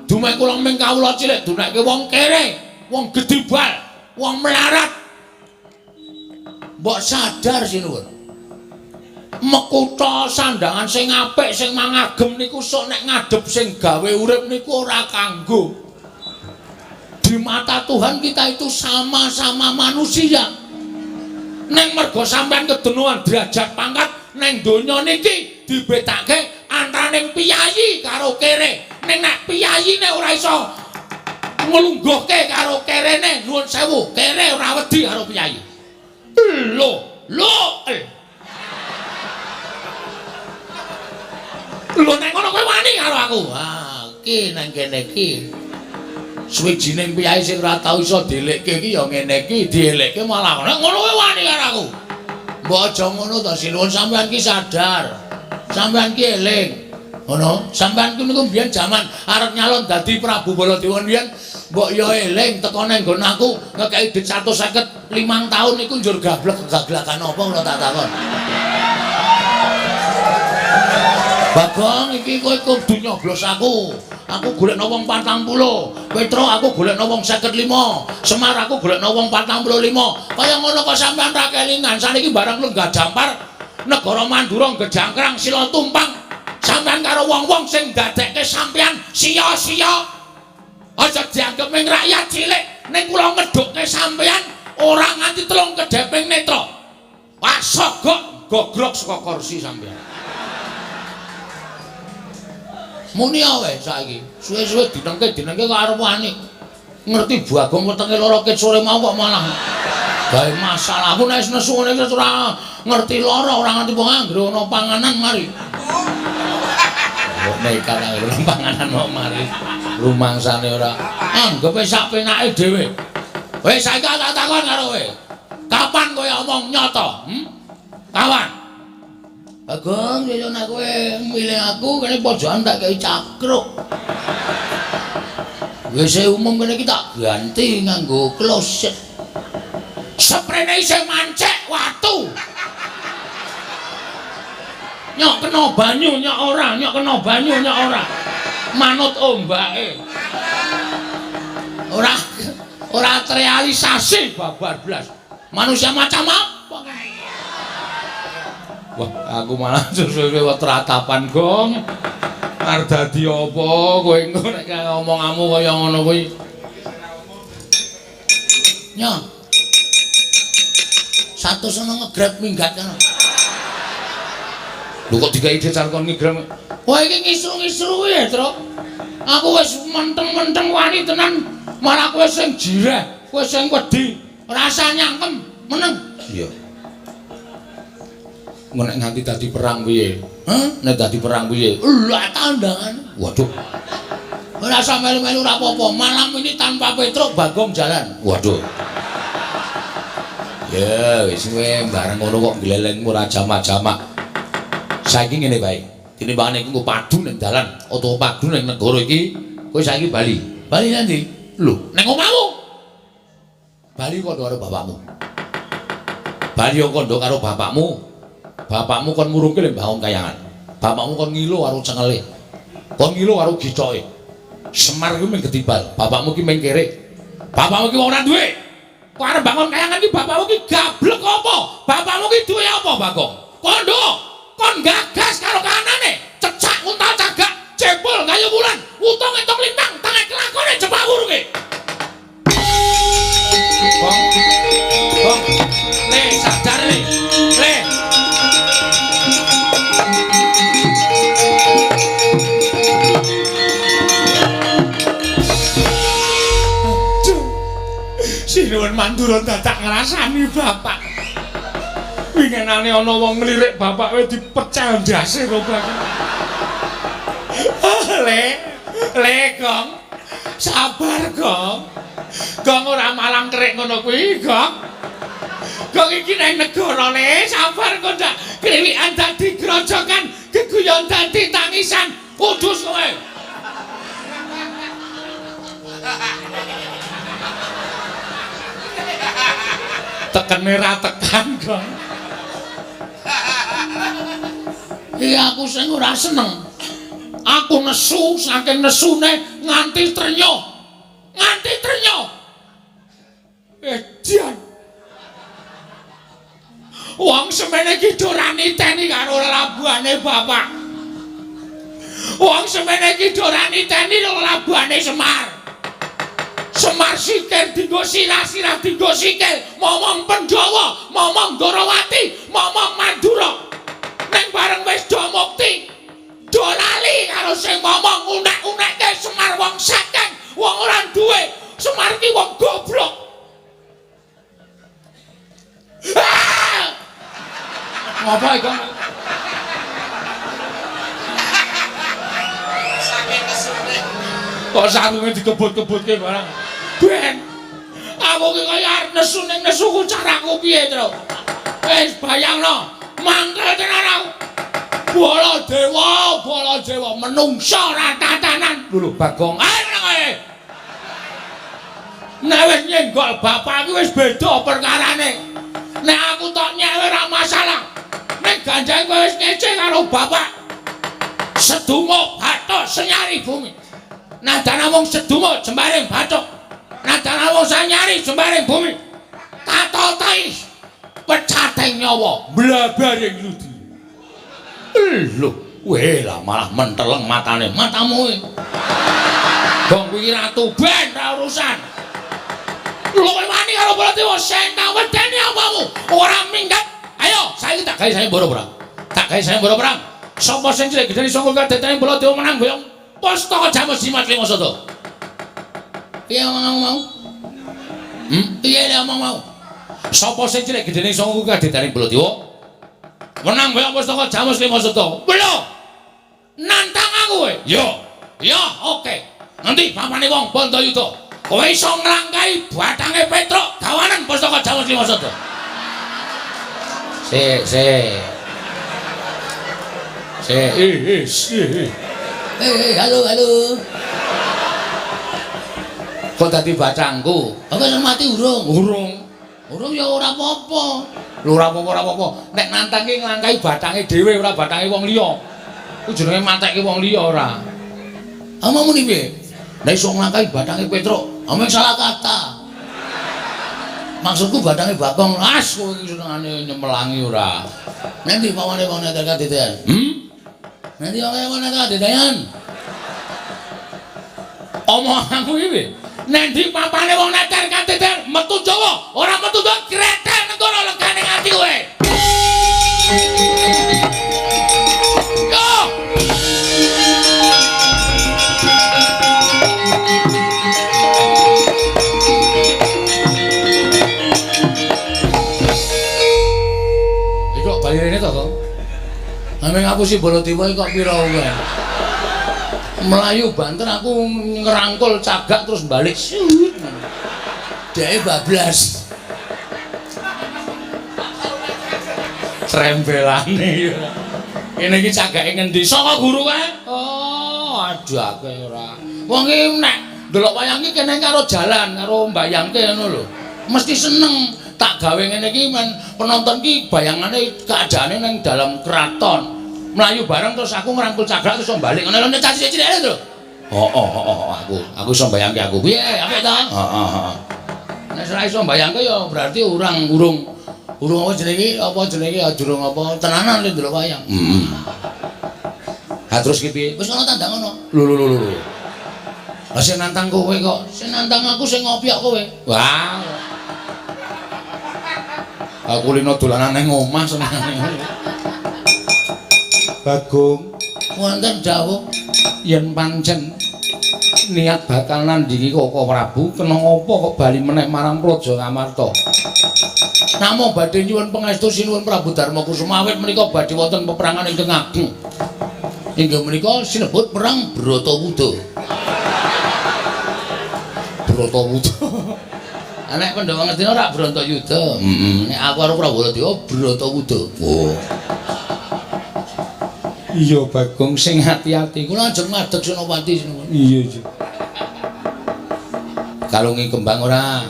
Dumeh kula ming kawula cilik dunekke wong kere, wong gedibal, wong melarat. Mbok sadar sinuwun. Mekutha sandangan sing apik sing mangagem niku sok nek ngadep sing gawe urip niku ora kanggo. Di mata Tuhan kita itu sama-sama manusia. Neng mergo sampean kedenuan derajat pangkat neng donya niki dibetake antaraning piyayi karo kere. Neng nek piyayine ora iso nglungguhke karo kerene nuwun sewu, kere ora wedi karo piyayi. Lho. Lho nek ngono kowe wani karo aku. Iki nang kene iki. Suwijining piyai sing ora tau iso dielekke iki ya ngene iki dielekke malah ngono kuwi wani karo aku. Mbok aja ngono to sinuwun sampean ki sadar. Sampean ki eling. Ngono, sampean ku niku mbiyen jaman arep nyalon dadi Prabu Baladewa mbiyen mbok yo eling teko nang nggon aku ngekeki dit 155 tahun niku njur gablek kegaglakan apa ngono tak takon. Bagong iki kowe kudu nyoblos aku. Aku golekno wong 40. Petro aku golekno wong 55. Semar aku golekno wong 45. Kaya ngono kok sampean ra kelingan saniki barang lenggah dampar negara Mandura gejangkrang sila tumpang. Sampeyan karo wong-wong sing dadekke sampeyan sia-sia. Aja dianggep ming rakyat cilik ning kula ngedhukke sampeyan ora nganti 3 kedheping netra. Wah sogok gogrok saka kursi sampeyan. Muni ae saiki. Suwe-suwe dinengke kok arep wani. Ngerti Bagong wetenge lara ket sore mau kok malah gawe masalah. Aku nek nesu ngene iki ora ngerti lara, ora ngerti wong anggere ana panganan mari. Nekat anggere panganan kok mari. Rumangsane ora anggepe sak penake dhewe. Wis saiki tak takon karo kowe. Kapan kowe omong nyata? Kawan. Bagong yo nek kowe milih aku kene pojokan tak kei cakruk. Wis umum kene iki tak ganti nganggo kloset. Sprene isih mancek watu. Nyok kena banyu nyok ora, nyok kena banyu nyok ora. Manut ombake. Ora terrealisasi babar blas. Manusia macam apa? Wah, aku malah suwe-suwe tratapan gong. Arep dadi apa kowe engko nek ngomongamu kaya ngono kuwi. Nyok. Satu seneng ngegrab minggat kan. Lho kok dikai decal kon ngegrab. Wah iki ngisru-ngisru ya, Tru. Aku wis menteng-menteng wani tenan, malah kowe sing jireh, kowe sing wedi, rasa nyangkem, meneng. Iya. Nek nganti dadi perang piye? Nek dadi perang piye? Lah tandangan. Waduh. Ora usah melu-melu ora apa-apa. Malam ini tanpa Petro Bagong jalan. Waduh. Ya wis kowe bareng ngono kok glelengmu ora jamak-jamak. Saiki ngene bae. Tinimbangane iku padu ning dalan utawa padu ning negara iki, kowe saiki bali. Bali nanti? Lho, ning omahmu. Bali kondo karo bapakmu. Bali kondo karo bapakmu. Bapakmu kon murungke lek bangun kayangan. Bapakmu kon ngilo karo cengele. Kon ngilo karo gicoke. Semar kuwi mung ketibal, bapakmu ki mung kere. Bapakmu ki ora duwe. Kok arep bangun kayangan ki bapakmu ki gablek apa? Bapakmu ki duwe apa, Bagong? Kondo, kon gagas karo kanane, cecak untal cagak, jebol kayu bulan, utang entok lintang, tangan kelakone jebak wurunge. Bong. Le, sadar le. Le. Sinuwun Mandura dadak ngrasani bapak. Winginane ana wong nglirik bapak kowe dipecah ndase kok Bagong. Le Gong. Sabar Gong. Gong ora malang kerik ngono kuwi, Gong. Gong iki nang negarane, sabar kok ndak kriwikan dadi grojokan, geguyon dadi tangisan. Kudus kowe. Tekene ra tekan, Gong. Iya aku sing ora seneng. Aku nesu saking nesune nganti trenyuh. Nganti trenyuh. Edian. Wong semene iki ora niteni karo labuhane bapak. Wong semene iki ora niteni karo labuhane Semar. Semar sikil dinggo sirah-sirah dinggo sikil, momong Pandhawa, momong Ndarawati, momong Mandura. Ning bareng wis do mukti, do lali karo sing ngomong unek-unekke Semar wong sakeng, wong ora duwe. Semar ki wong goblok. Apa iki? Saking kesune. Kok sarunge dikebut-kebutke barang. Ben. Aku ki kaya arep nesu ning nesuku caraku piye, Tru? Wis bayangno, mangkel tenan aku. Bala dewa menungsa ora tatanan. Lho Bagong, ae nang ae. Nek wis nyenggol bapak ki wis beda perkarane. Nek aku tok nyewe ora masalah. Nek ganjae kowe wis ngece karo bapak. Sedungo bathuk senyari bumi. Nadan namung sedungo jembaring bathuk. Nadan namung sanyari jembaring bumi. Tatotai pecating nyawa blabaring ludi. Lho, weh lah malah menteleng matane. Matamu iki. Gong kuwi ratu ben ra urusan. Lho kowe wani karo Baladewa sing tak wedeni apamu? Ora minggat. Ayo, saiki tak gawe saya mboro perang. Tak gawe saya mboro perang. Sapa sing cilik gedeni sangka kadetene Baladewa menang boyong Pustaka Jamus Jimat Limasada. Piye mau? Piye le mau? Sapa sing cilik gedene sangka kadetene Baladewa menang boyong Pustaka Jamus Limasada. Belum. Nantang aku kowe. Yo, oke. Nanti papane wong Bandayuda. Kowe iso nglangkai batange Petruk gawanen Pustaka Jamus Limasada. Halo. Kok dadi batangku? Kok wis mati urung? Urung ya ora apa-apa. Lho ora apa-apa. Nek nantang ki nglangkai batange dhewe ora batange wong liya. Ku jenenge matekke wong liya ora. Amamu ni piye? Nek iso nglangkai batange Petruk, ameng salah kata. Maksudku badange Bagong las kowe iki senengane nyemelangi ora. Nanti pawane wong nek kadhedan. Nanti wong nek kadhedan. Omonganmu iki nanti papane wong nek kadhedan metu Jawa, ora metu ndok gretel negara legane ati kowe. Yo! Bayarane to, Kang? Ameng aku si Baladewa kok pira wae. Melayu banter aku ngerangkul cagak terus balik. Dheke bablas. Trembelane. Kene iki cagake ngendi? Saka guru kae? Oh, adake ora. Wong iki nek ndelok wayang iki kene karo jalan, karo mbayangke ngono lho. Mesti seneng. Tak gawe ngene iki men penonton ki bayangane keadaane ning dalam keraton. Mlayu bareng terus aku ngrangkul cagak terus balik ngono lho caci cilik lho. Aku iso bayangke aku. Piye? Apik ta? Heeh. Nek ora iso bayangke ya berarti urung apa jenenge ya durung apa tenanan lho ndelok wayang. Ha terus ki piye? Wis ana tandang ngono. Lho. Lah sing nantang kowe kok. Sing nantang aku sing ngopiok kowe. Wah. Aku lino dolanan ning omah senengane. Bagong, wonten dawuh yen pancen niat bakal nandingi Koko Prabu kena apa kok bali meneh marang Praja Ngamarta. Namung badhe nyuwun pangestu sinuwun Prabu Darma Kusuma awit menika badhe wonten peperangan ingkang ageng. Inggih menika sinebut perang Bratawuda. Nek Pandhawa ngerti ora Bratayuda. Nek aku karo Baladewa Bratawuda. Oh. Iya Bagong sing ati-ati. Kula ajeng ngadeg Senopati. Iya. Kalungi kembang ora.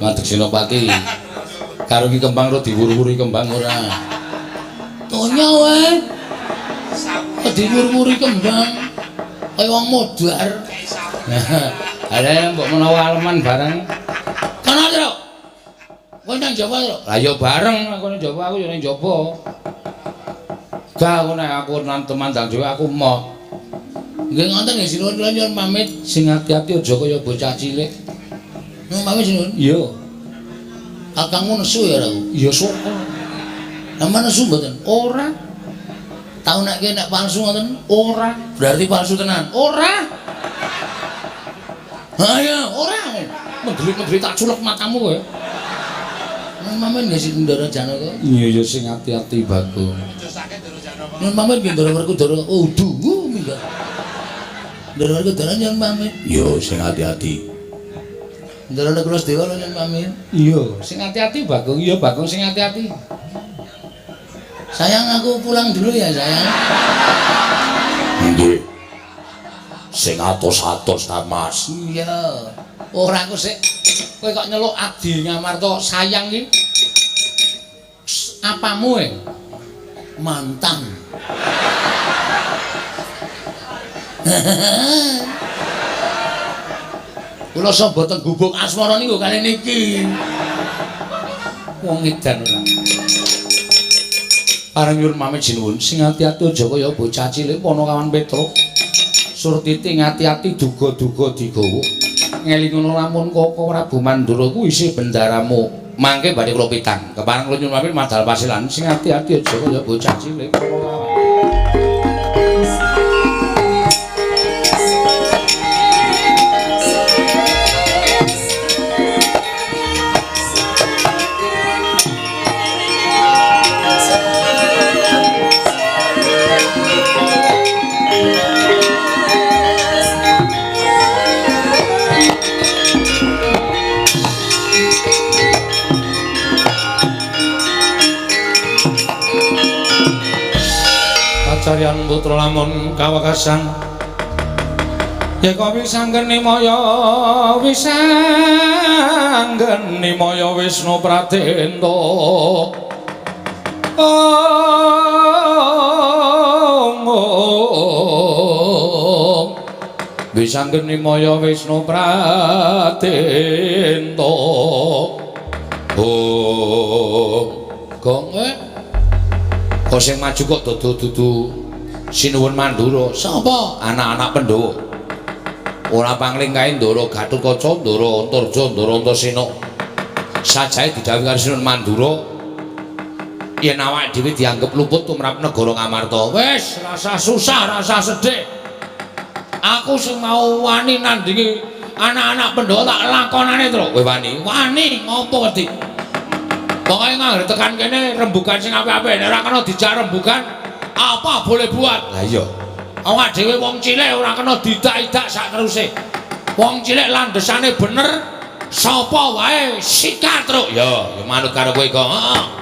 Ngadeg Senopati. Kalungi kembang ora diwur-wuri kembang ora. Tonya wae. Diwur-wuri kembang. Kaya wong modar. Ada mbok menawa aleman bareng. Kana lho. Kowe nang Jawa lho. Lah ya bareng aku nang Jawa, aku ya nang Jawa. Gak aku nang temandang dhewe aku emoh. Nggih ngoten nggih sinuwun kula nyuwun pamit sing ati-ati aja kaya bocah cilik. Nyuwun pamit sinuwun. Iya. Kakangmu nesu ya aku. Iya sapa. Sampeyan nesu mboten? Ora. Tau nek nek palsu ngoten? Ora. Berarti palsu tenan. Ora. Ayo, ora. Medhit-medhit tak culek matamu kowe. Mamen nggih sing Ndara Janaka. Iya ya sing ati-ati Bagong. Nun mamen nggih Ndara Werkudara. Udu minggat. Ndara kedaran yang pamit. Yo sing hati-hati. Ndara kula sedewa yang pamit. Iya, sing hati-hati Bagong. Iya Bagong sing hati-hati. Sayang aku pulang dulu ya sayang. Nggih. Sing atos-atos ta Mas. Iya. Ora aku sik. Kowe kok nyeluk Adi Ngamarta sayang iki. Apamu mantan. Kula sapa teng gubuk asmara niku kali niki. Wong edan ora. Pareng nyuwun pamit jinuwun, sing ati-ati aja kaya bocah cilik Panakawan Petruk. Surtiti ngati-ati duga-duga digawa. Ngelingono lamun Koko Prabu Mandura kuwi isih bendaramu. Mangke badhe kula pitang. Kepareng kula nyuwun pamit madal pasilan, sing ati-ati aja kaya bocah cilik Panakawan. Caryan putra lamun kawekasan yeka wisanggeni maya Wisnu Pratenda wisanggeni maya Wisnu Pratenda gong kok sing maju kok dudu Sinuwun Mandura. Sapa? Anak-anak Pandhawa. Ora pangling kae Ndara Gatotkaca, Ndara Antarja, Ndara Antasena. Sajae didhawuhi karo Sinuwun Mandura yen awake dhewe dianggep luput tumrap negara Ngamarta. Wis, rasa susah, rasa sedih. Aku sing mau wani nandingi anak-anak Pandhawa tak lakonane, Tru. Kowe wani? Wani ngopo wedi? Pokoke nganggo tekan kene rembugan sing apik-apik, nek ora kena dijak rembugan apa boleh buat? Lah iya. Awak dhewe wong cilik ora kena didak-idak sak teruse. Wong cilik landesane bener, sapa wae sikat truk. Ya, ya manut karo kowe kok. Heeh.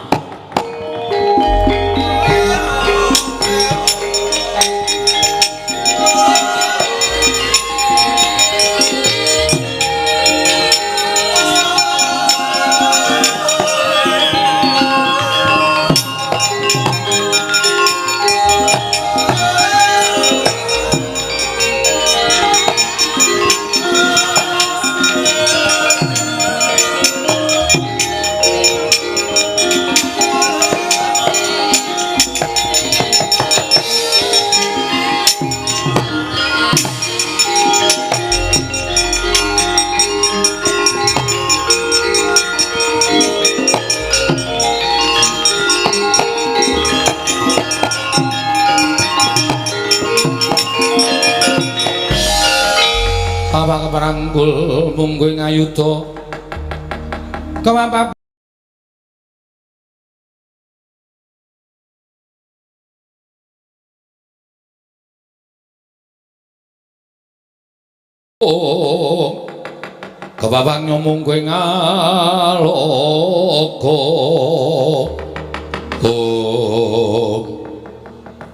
Papa keparangkul mungguh ngayuda kemapa kepapang nyomong kowe ngaloka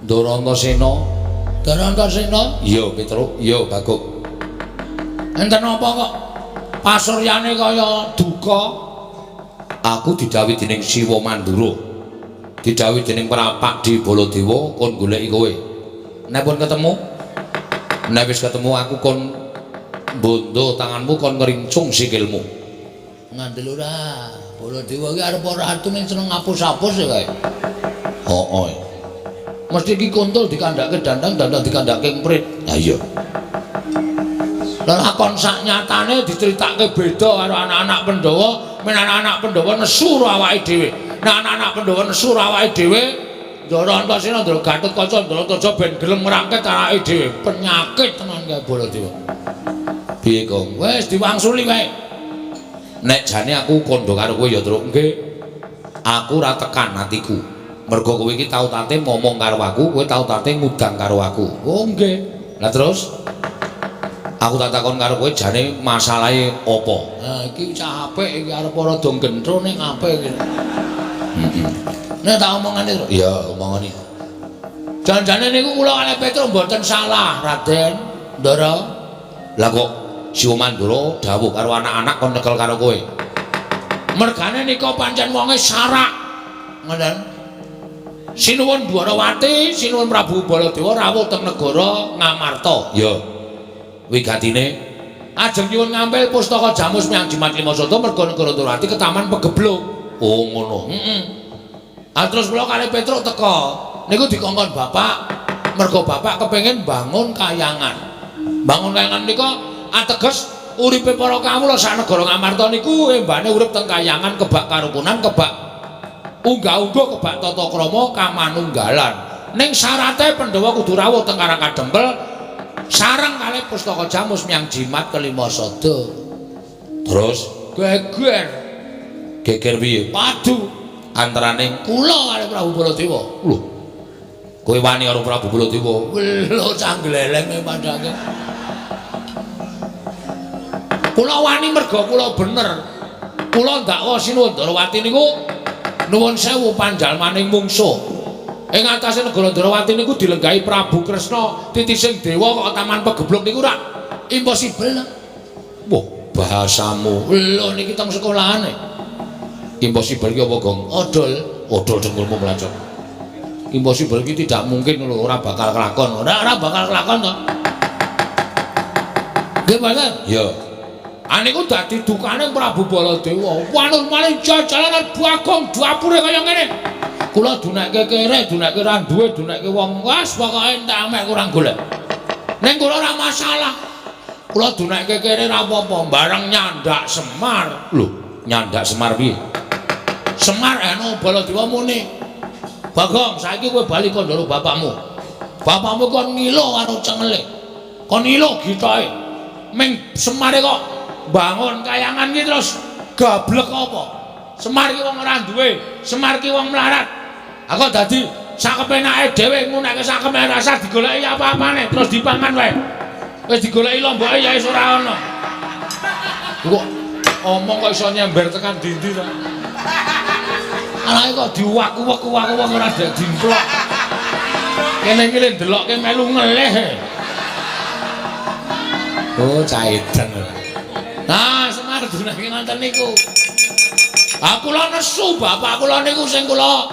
Ndara Antasena. Ndara Antasena? Iya Petruk, iya Bagong. Enten apa kok pasuryane kaya duka? Aku didhawuhi dening Siwa Mandura. Didhawuhi dening Prapak Di Baladewa kon goleki kowe. Nek pun ketemu, nek wis ketemu aku kon bondo tanganmu kon ngerincung sikilmu. Ngandel ora. Baladewa iki arep ora atune seneng ngapus-apus ya kae. Hooh. Mesti iki kontul dikandhake dandang dikandhake emprit. Lah iya. Lah lakon sak nyatane diceritake beda karo anak-anak Pandhawa, men anak-anak Pandhawa nesu karo awake dhewe. Nah anak-anak Pandhawa nesu karo awake dhewe, Ndara Antasena, Ndara Gatotkaca, Ndara Antarja ben gelem ngrangket awake dhewe. Penyakit tenan kae Baladewa. Piye, Kong? Wis diwangsuli wae. Nek jane aku kandha karo kowe ya, Truk. Nggih. Aku ora tekan atiku. Mergo kowe iki tau tate ngomong karo aku, kowe tau tate ngudang karo aku. Oh nggih. Lah terus Aku tak takon karo kowe jane masalahe apa? Nah, iki cah apik iki arep ora dong gendro ning apik iki. Nek tak omongane to. Iya, omongane. Jan-jane niku kula kalih Petruk mboten salah, Raden. Ndara. Lah kok Siwa Mandura dawuh karo anak-anak kon nyekel karo kowe. Mergane nika pancen wonge sarak. Ngoten. Sinuwun Dwarawati, sinuwun Prabu Baladewa rawuh teng negara Ngamarta. Ya. Wigatine ajeng nyuwun ngambil pustaka Jamus Myang Jimat Lima Soto merga negara Dwarawati ke Taman Pegebluk. oh ngono. Terus kula kalih Petruk teka. Niku dikongkon bapak, merga bapak kepengin bangun kayangan. Bangun kayangan nika ateges uripe para kawula sak negara Ngamarta niku embane urip teng kayangan kebak karukunan, kebak unggah-ungguh, kebak tata krama kamanunggalan. Ning syarate Pandhawa kudu rawuh teng Karang Kadempel sareng kalih pustaka Jamus Myang Jimat kelima sada. Terus Geger geger piye? padu Antaraning kula kalih Prabu Baladewa. lho. Kowe wani karo Prabu Baladewa? Lho cah gleleng padake. Kula wani merga kula bener. Kula ndakwa Sinuwun Dwarawati niku nuwun sewu panjalmaning mungsuh. Ing atase negara Dwarawati niku dilenggahi Prabu Kresna titising dewa kok Taman Pegebluk niku rak impossible. Wah, bahasamu. Lho niki teng sekolahane. Impossible ki apa, Gong? Odol. Odol dengkulmu melancong. Impossible ki tidak mungkin lho, ora bakal kelakon. Ora bakal kelakon to. Nggih, Mboten? Ya. Aniku dadi dukane Prabu Baladewa. Wanun maling jalanan bagong dapure kaya ngene. Kula dunekke kere, dunekke ra duwe, dunekke wong was pokoke entek amek kurang golek. Ning kula ora masalah. Kula dunekke kere ra apa-apa, bareng nyandak Semar. Lho, nyandak Semar piye? Semar anu Baladewa muni. Bagong, saiki kowe bali kandhara bapakmu. Bapakmu kon ngilo karo cengele. Kon ngilo gitoke. Ming Semare kok bangun kayangan iki terus gablek apa? Semar ki wong ora duwe, Semar ki wong melarat. Aku dadi sak kepenake dhewe ngunekke sak kepenake rasa digoleki apa-apane terus dipangan wae. Wis digoleki lomboke ya wis ora ana. Kok omong kok iso nyember tekan dindi ta? Anake kok diwaku-waku ora dek dimplok. Kene iki lek ndelokke melu ngelih. Oh, caedan. Nah, Semar dunake ngoten niku. Aku kula nesu bapak kula niku sing kula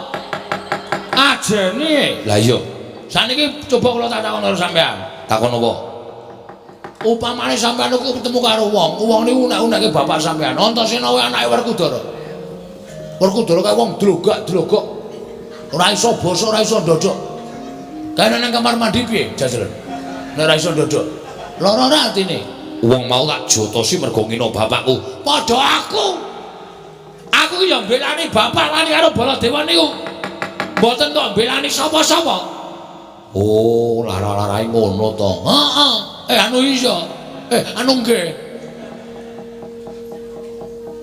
ajeni. Lah iya, Saniki coba kula tak takon karo sampean. takon apa? Upamane sampean niku ketemu karo wong niku unek-unekke bapak sampean. Antasena wae anake Werkudara. Werkudara kae wong drogak-drogok. Ora iso basa, ora iso ndodok. Kae nang kamar mandi piye jajal? Nek ora iso ndodok. Lara ora atine. Wong mau tak jotosi mergo ngino bapakku. Padha aku. Aku ya mbelani bapak lani karo Baladewa niku. Mboten kok mbelani sapa-sapa. Oh, lara-larae ngono to. Heeh. Anu iso. Anu nggih.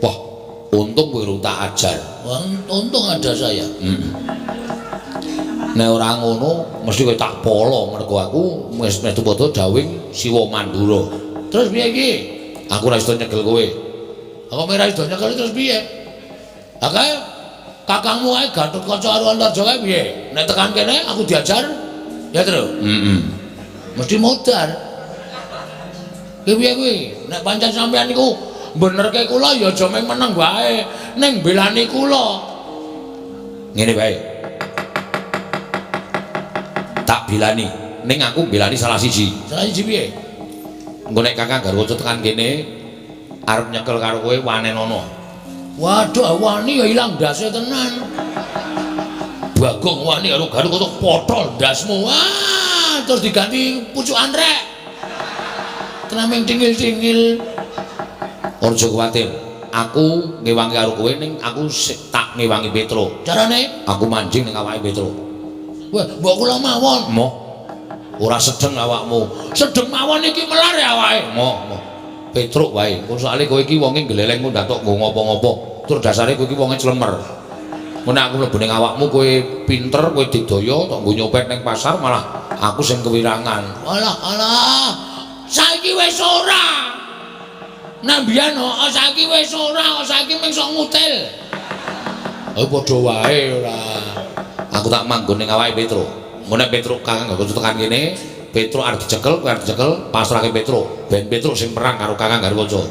Wah, untung kowe urung tak ajar. Wah, untung ada saya. Nek ora ngono, mesti kowe tak polo mergo aku wis metu padha dawing Siwa Mandura. Terus piye iki? Aku ora iso nyekel kowe. Aku ora iso nyekel terus piye? Lah kae kakangmu ae Gatot Kaca karo Antarja kae piye? Nek tekan kene aku diajar ya terus. Mesti modar. Ki piye kuwi? Nek pancen sampean niku benerke kula ya aja mung meneng wae, ning belani kula. Ngene bae. Tak bilani, ning aku bilani salah siji. Salah siji piye? Engko nek Kakang Garwaca tekan kene arep nyekel karo kowe wanenono. Waduh, wani ya ilang ndase tenan. Bagong wani karo Garut kok potol ndasmu. Wah, terus diganti pucukan rek. Tenaming tingil-tingil. Aja kuwatir. Aku ngewangi karo kowe ning aku tak ngewangi Petro. Carane? Aku manjing ning awake Petro. Wah, mbok kula mawon. Moh. Ora sedeng awakmu. Sedeng mawon iki melar ya awake. Moh. Petruk wae. Kok soalé kowe iki wonge gleleng ku ndatok nggo ngopo-ngopo. Tur dasare kowe iki wonge clemer. Mun aku mlebu ning awakmu kowe pinter, kowe digdaya tok nggo nyopet ning pasar malah aku sing kewirangan. Alah. Saya saiki wis ora. Nah biyen saiki wis ora, saiki mung sok ngutil. Padha wae ora. Aku tak manggon ning awake Petro. Ngene Petro Kakang gak tekan kene, Petro arep dicekel, kowe arep dicekel, pasrahke Petro. Ben Petro sing perang karo Kakang Garwaca.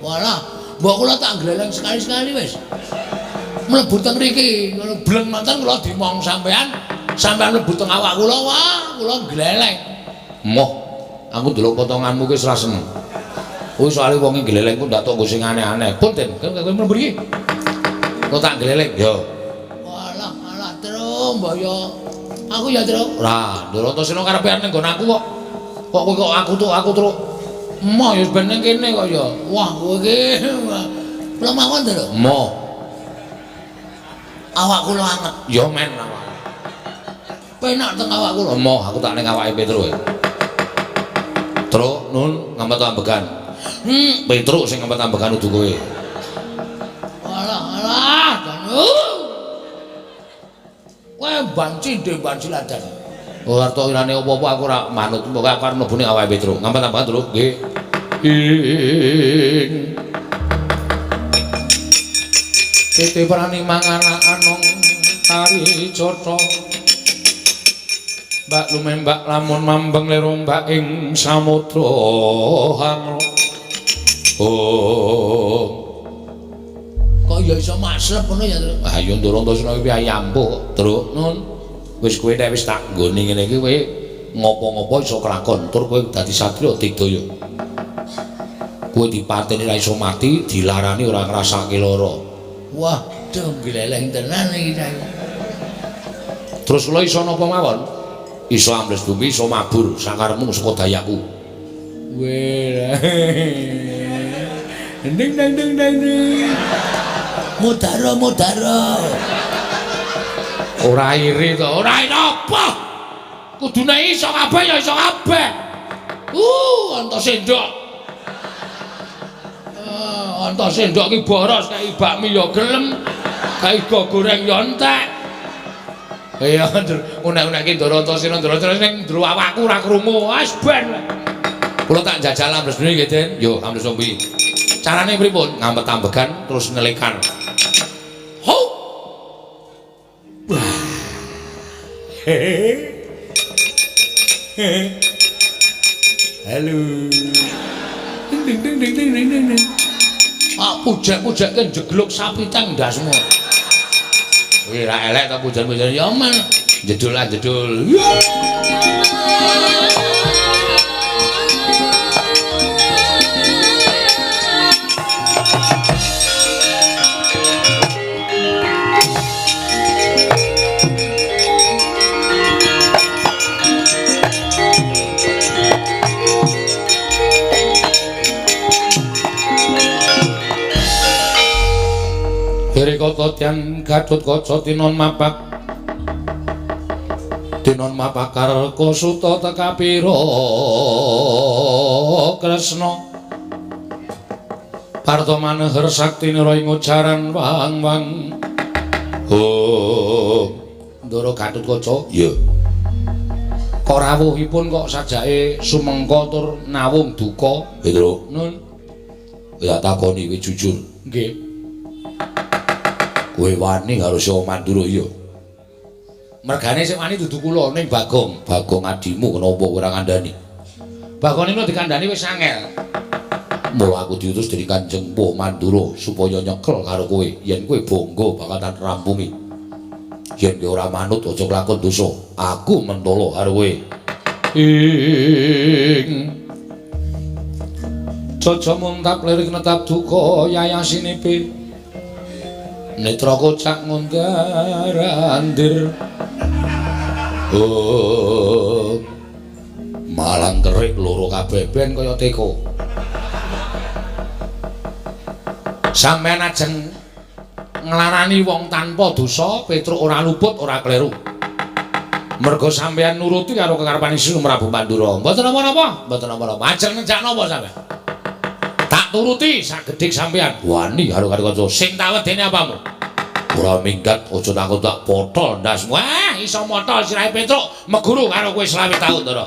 Walah, mbok kula tak gleleng sekali-sekali wis. Mlebu teng mriki, ngono bleng menten kula dimong sampean mlebu teng awak kula, wah, kula gleleng. Moh, aku ndelok potonganmu wis ora seneng. Kuwi soalé wong gleleng ku ndak tok nggo sing aneh-aneh. Pun Den, kowe mlebu iki. Kok tak gleleng, yo. Walah, alah terus mbok yo. Aku ya terus. Lah, Durantasena karepe ning nggon aku kok. Kok kowe kok aku terus Mo ya ben ning kene kok ya. Wah, kowe iki kula mawon to lho. Mo. Awak kula anget. Ya men awak. Penak teng awak kula. Mo, aku tak ning awake Petro. Terus nun ngamet ambegan. Petro sing ngamet ambegan udu kowe. Alah, Danu. Kowe banci ndek banci ladan. Oh, arto irane apa-apa aku ora manut. Mbok aku arep mlebu ning awake Petro. Ngamet ambegan terus nggih. Tete prani mangan anong tari cotho. Mbak lumembak lamun mambeng lero mbak ing samudra hangro. Oh. Kok ya iso maslep ngono ya, Tru? Ah ya Durantasena iki ayampu, Tru. Nun. Wis kowe nek wis tak nggone ngene iki kowe ngopo-ngopo iso kelakon, tur kowe dadi satriya digdaya. Kowe dipateni ra iso mati, dilarani ora ngrasake lara. Wah, duh gleleng tenan iki cah. Terus kula iso napa mawon? Iso ambles bumi, iso mabur sakarepmu saka dayaku. Weh. Ding ding ding ding ding. Mudara. Ora iri to, ora iri apa? Kudune iso kabeh ya iso kabeh. Antos sendok. Antos sendok ki boros kaya bakmi ya gelem. Kaya iga goreng ya entek. Ya, unek-unek ki Durantasena ning ndro awakku ora krungu. Wis ben. Kula tak njajal ambles dene nggih, Den. Yo, ambles ombi. Carane pripun? Ngampet ambegan terus nelikan. Ho! Halo. Ding ding ding ding ding ding. Ah pujak-pujak kan jegluk sapi tang ndasmu. Wih, ra elek ta pujan-pujan ya men. Jedul lah jedul. Kota tiang Gatut Kaca tinon mapak karko suta teka pira Kresna parta maneher sakti nira ing ujaran wang-wang Ndara Gatut Kaca ya kok rawuhipun kok sajake sumengka tur nawung duka Petro nun ya takoni kowe jujur nggih kowe wani karo Syawa Mandura iya. Mergane sing wani dudu kula ning Bagong adimu kenapa ora ngandani? Bagong niku dikandani wis angel. Mula aku diutus dari Kanjeng Mbah Mandura supaya nyekel karo kowe yen kowe bangga bakal rampungi. Yen kowe ora manut aja kelakon dosa. Aku mentolo karo kowe. Caca muntap lirik netap duka yayasinipe. Netra kocak ngondarandir malang kerik loro kabeh ben kaya teko sampeyan ajeng nglarani wong tanpa dosa Petruk ora luput ora kleru merga sampeyan nuruti karo kekarepan Isuh Prabu Mandura mboten napa-napa ajeng nenjak napa sampeyan tak turuti sagedik sampeyan wani karo kanca sing tawedene apamu ora minggat aja takut tak potol ndasmu iso motol sirahe Petruk meguru karo kowe 20 taun to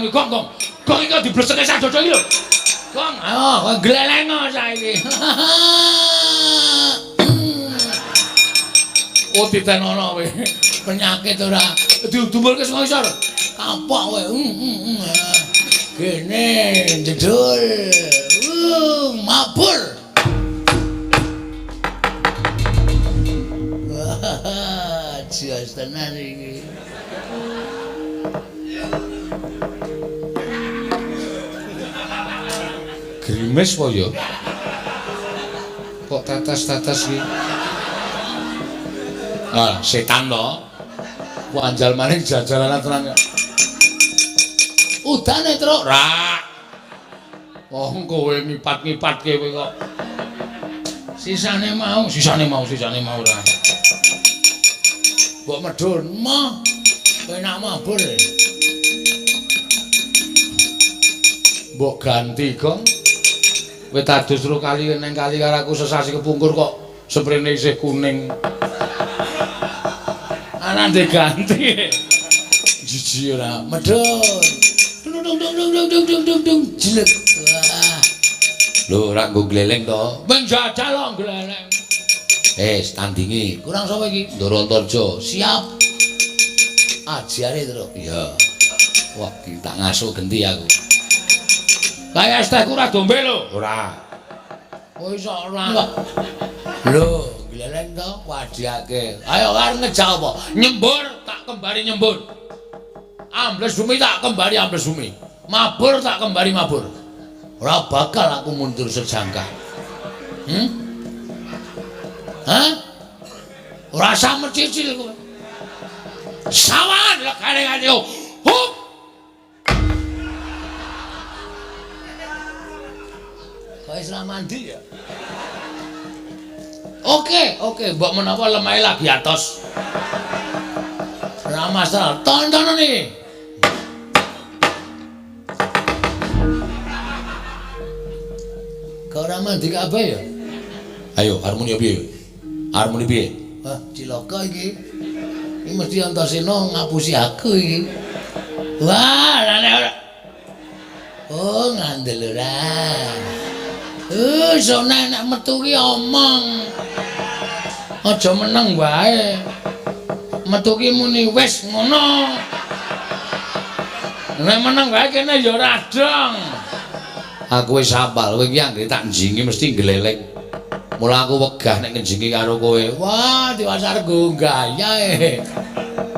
iki gong. Gong iki dibleseke sadodo iki lho. Gong, ayo kowe glelengo saiki. oh ditenono kowe. Penyakit ora Diudumbulke sing ngisor. kapok kowe. Kene jedul. Mabur. Jias tenan iki. Grimes po ya? Kok tetes-tetes iki? Ah, setan to. Wanjal maning jajalan tenan. Udane, Truk. Ra. Wong kowe ngipat-ngipatke kowe kok. Sisane mau ora. mbok medhun mah. Kowe nak mabur. Mbok ganti, Gong. Kowe tadus ro kali neng kali karo aku sesasi kepungkur kok sprene isih kuning. Ana diganti. Jiji ora. Medhun. Dung jelek. Wah. Lho, ora nggo gleleng to. Menjajal kok gleleng. Standingi. Kurang sapa iki? Ndoro Antarja. Siap. Ajare, Truk. Iya. Wah, tak ngasuh genti aku. Kaya es teh ora dombe lho. Ora. Oh iso ora. Lho, gleleng to wadiake. Ayo arep ngejak apa? Nyembur tak kembari nyembur. Ambles bumi tak kembari ambles bumi. Mabur tak kembari mabur. Ora bakal aku mundur sejangkah. Hah? Ora sampe cicil kowe. Sawan lekane ayo. Hup. Kowe Islam mandi ya? Oke, mbok menapa lemahe lagi atos. Ora masalah, tonton nih. Kau ora mandi kabeh ya? Ayo, harmoni piye? Harmoni piye? Wah, cilaka iki. Iki mesti Antasena ngapusi aku iki. Wah, lane ora. Oh, ngandel ora. Sona nek metu ki omong. Aja meneng wae. Metu ki muni wis ngono. Nek meneng wae kene ya ora dong. Aku wis hafal, kowe iki anggere tak njingi mesti gleleng. Mula aku wegah nek ngenjingi karo kowe. Wah, diwasar go gayae.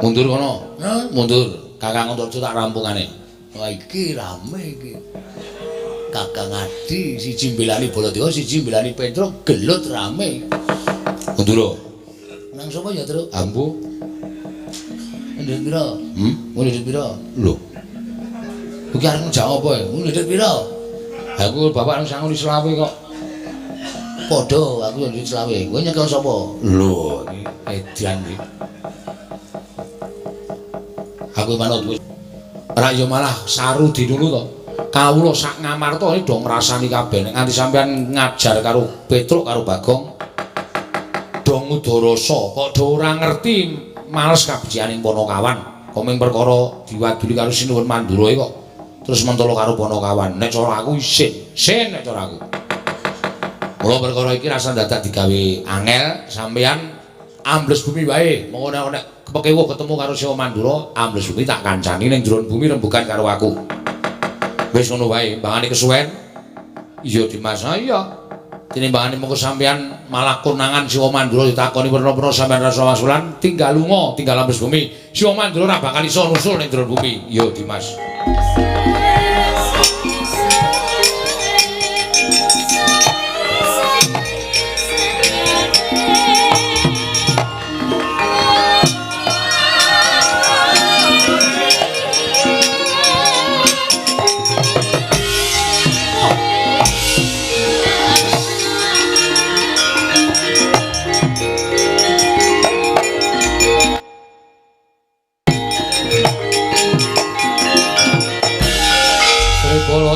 Mundur kono. Mundur. Kakang Antarja tak rampungane. Wah, iki rame iki. Kakang Adi siji mbelani Baladewa, siji mbelani Petruk, gelut rame. Mundur. Nang sapa ya, Truk? Ambu. Ndek pira? Ndek pira? Lho. Iki arep njawab apa ya? Ndek pira? Aku bapak nang sangu di selawe kok. Padha, aku yo ndek selawe. Kowe nyekel sapa? Lho, iki edian iki. Aku manut wis. Ora yo malah saru dinunu to. Kawula sak ngamarta iki do ngrasani kabeh nek nganti sampean ngajar karo Petruk karo Bagong. Do ngudarasa kok do ora ngerti males kabejaning Panakawan. Komeng perkara diwaduli karo Sinuwun Mandura kok terus mentolo karo Panakawan. Nek cara aku isin nek cara aku. Mula perkara iki rasa dadak digawe angel sampean ambles bumi wae. Monggo nek kepekewo ketemu karo Siwa Mandura, ambles bumi tak kancani ning jero bumi rembugan karo aku. Wis ngono wae, mbangane kesuwen. Iya Dimas, iya. Tinimbangane mengko sampean malah konangan Siwa Mandura ditakoni werna-werna sampean rasa wasulan, tinggal lunga, tinggal ambles bumi. Siwa Mandura ora bakal iso nusul ning jero bumi. Iya Dimas.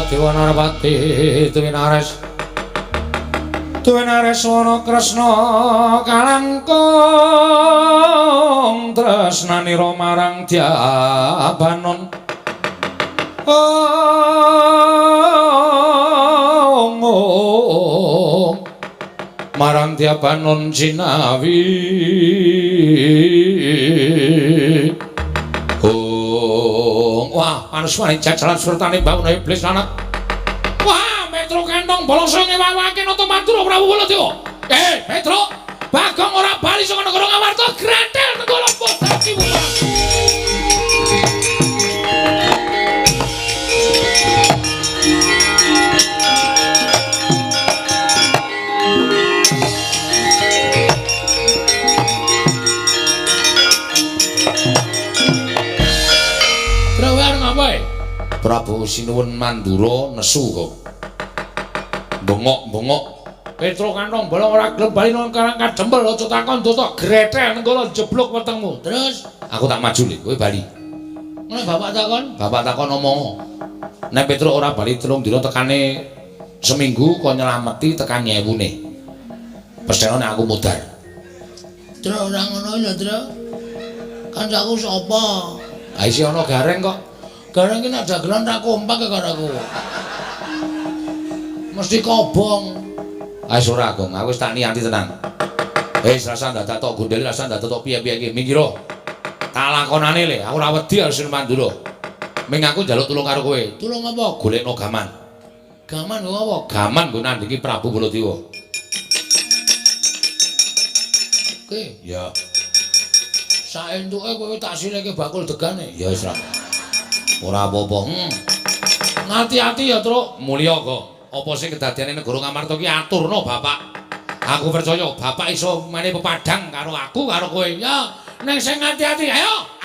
Dewa Narpati Tuwinares wana Kresna kalangkung tresnanira marang Dyabanon marang Diapanon Cinawi wah anuswani jajalan surtane bauna iblis anak wah Petro kentong bolongso ngewawake nata matur Prabu Baladewa Petro Bagong ora bali saka negara Ngamarta gratel negara Podaki Prabu Sinuwun Mandura nesu kok. Bengok-bengok. Petro kantong bolong ora gelem bali nang karang kadempel aja takon dotok gretel nenggala jeblok wetengmu. Terus aku tak maju le, kowe bali. Nek bapak takon omong. Nek Petro ora bali 3 dina tekane seminggu kok nyelameti tekan 1000-ne. Pesthene nek aku mudar. Tru ora ngono lho, Tru. Kancaku sapa? Ah isi ana gareng kok. Gareng ki nek dagelan tak kompak karo aku. Mesti kobong. Ah ora Gong, aku wis tak niati tenan. Rasa ndak tok gondeli rasa ndak tok piye-piye iki. Minggiro. Tak lakonane le, aku ora wedi Arjuna Mandura. Ming aku njaluk tulung karo kowe. Tulung apa? Golekno gaman. Gaman kok apa? Gaman nggo nandingi Prabu Baladewa. Oke. Ya. Saentuke kowe tak sileke bakul degane. Ya wis ra. Ora apa-apa. Ngati-ati ya, Truk. Mulya kok. Apa sing kedadiane negara Ngamarta ki aturno, Bapak. Aku percaya Bapak iso mene pepadang karo aku karo kowe. Ya, ning sing ngati-ati, ayo.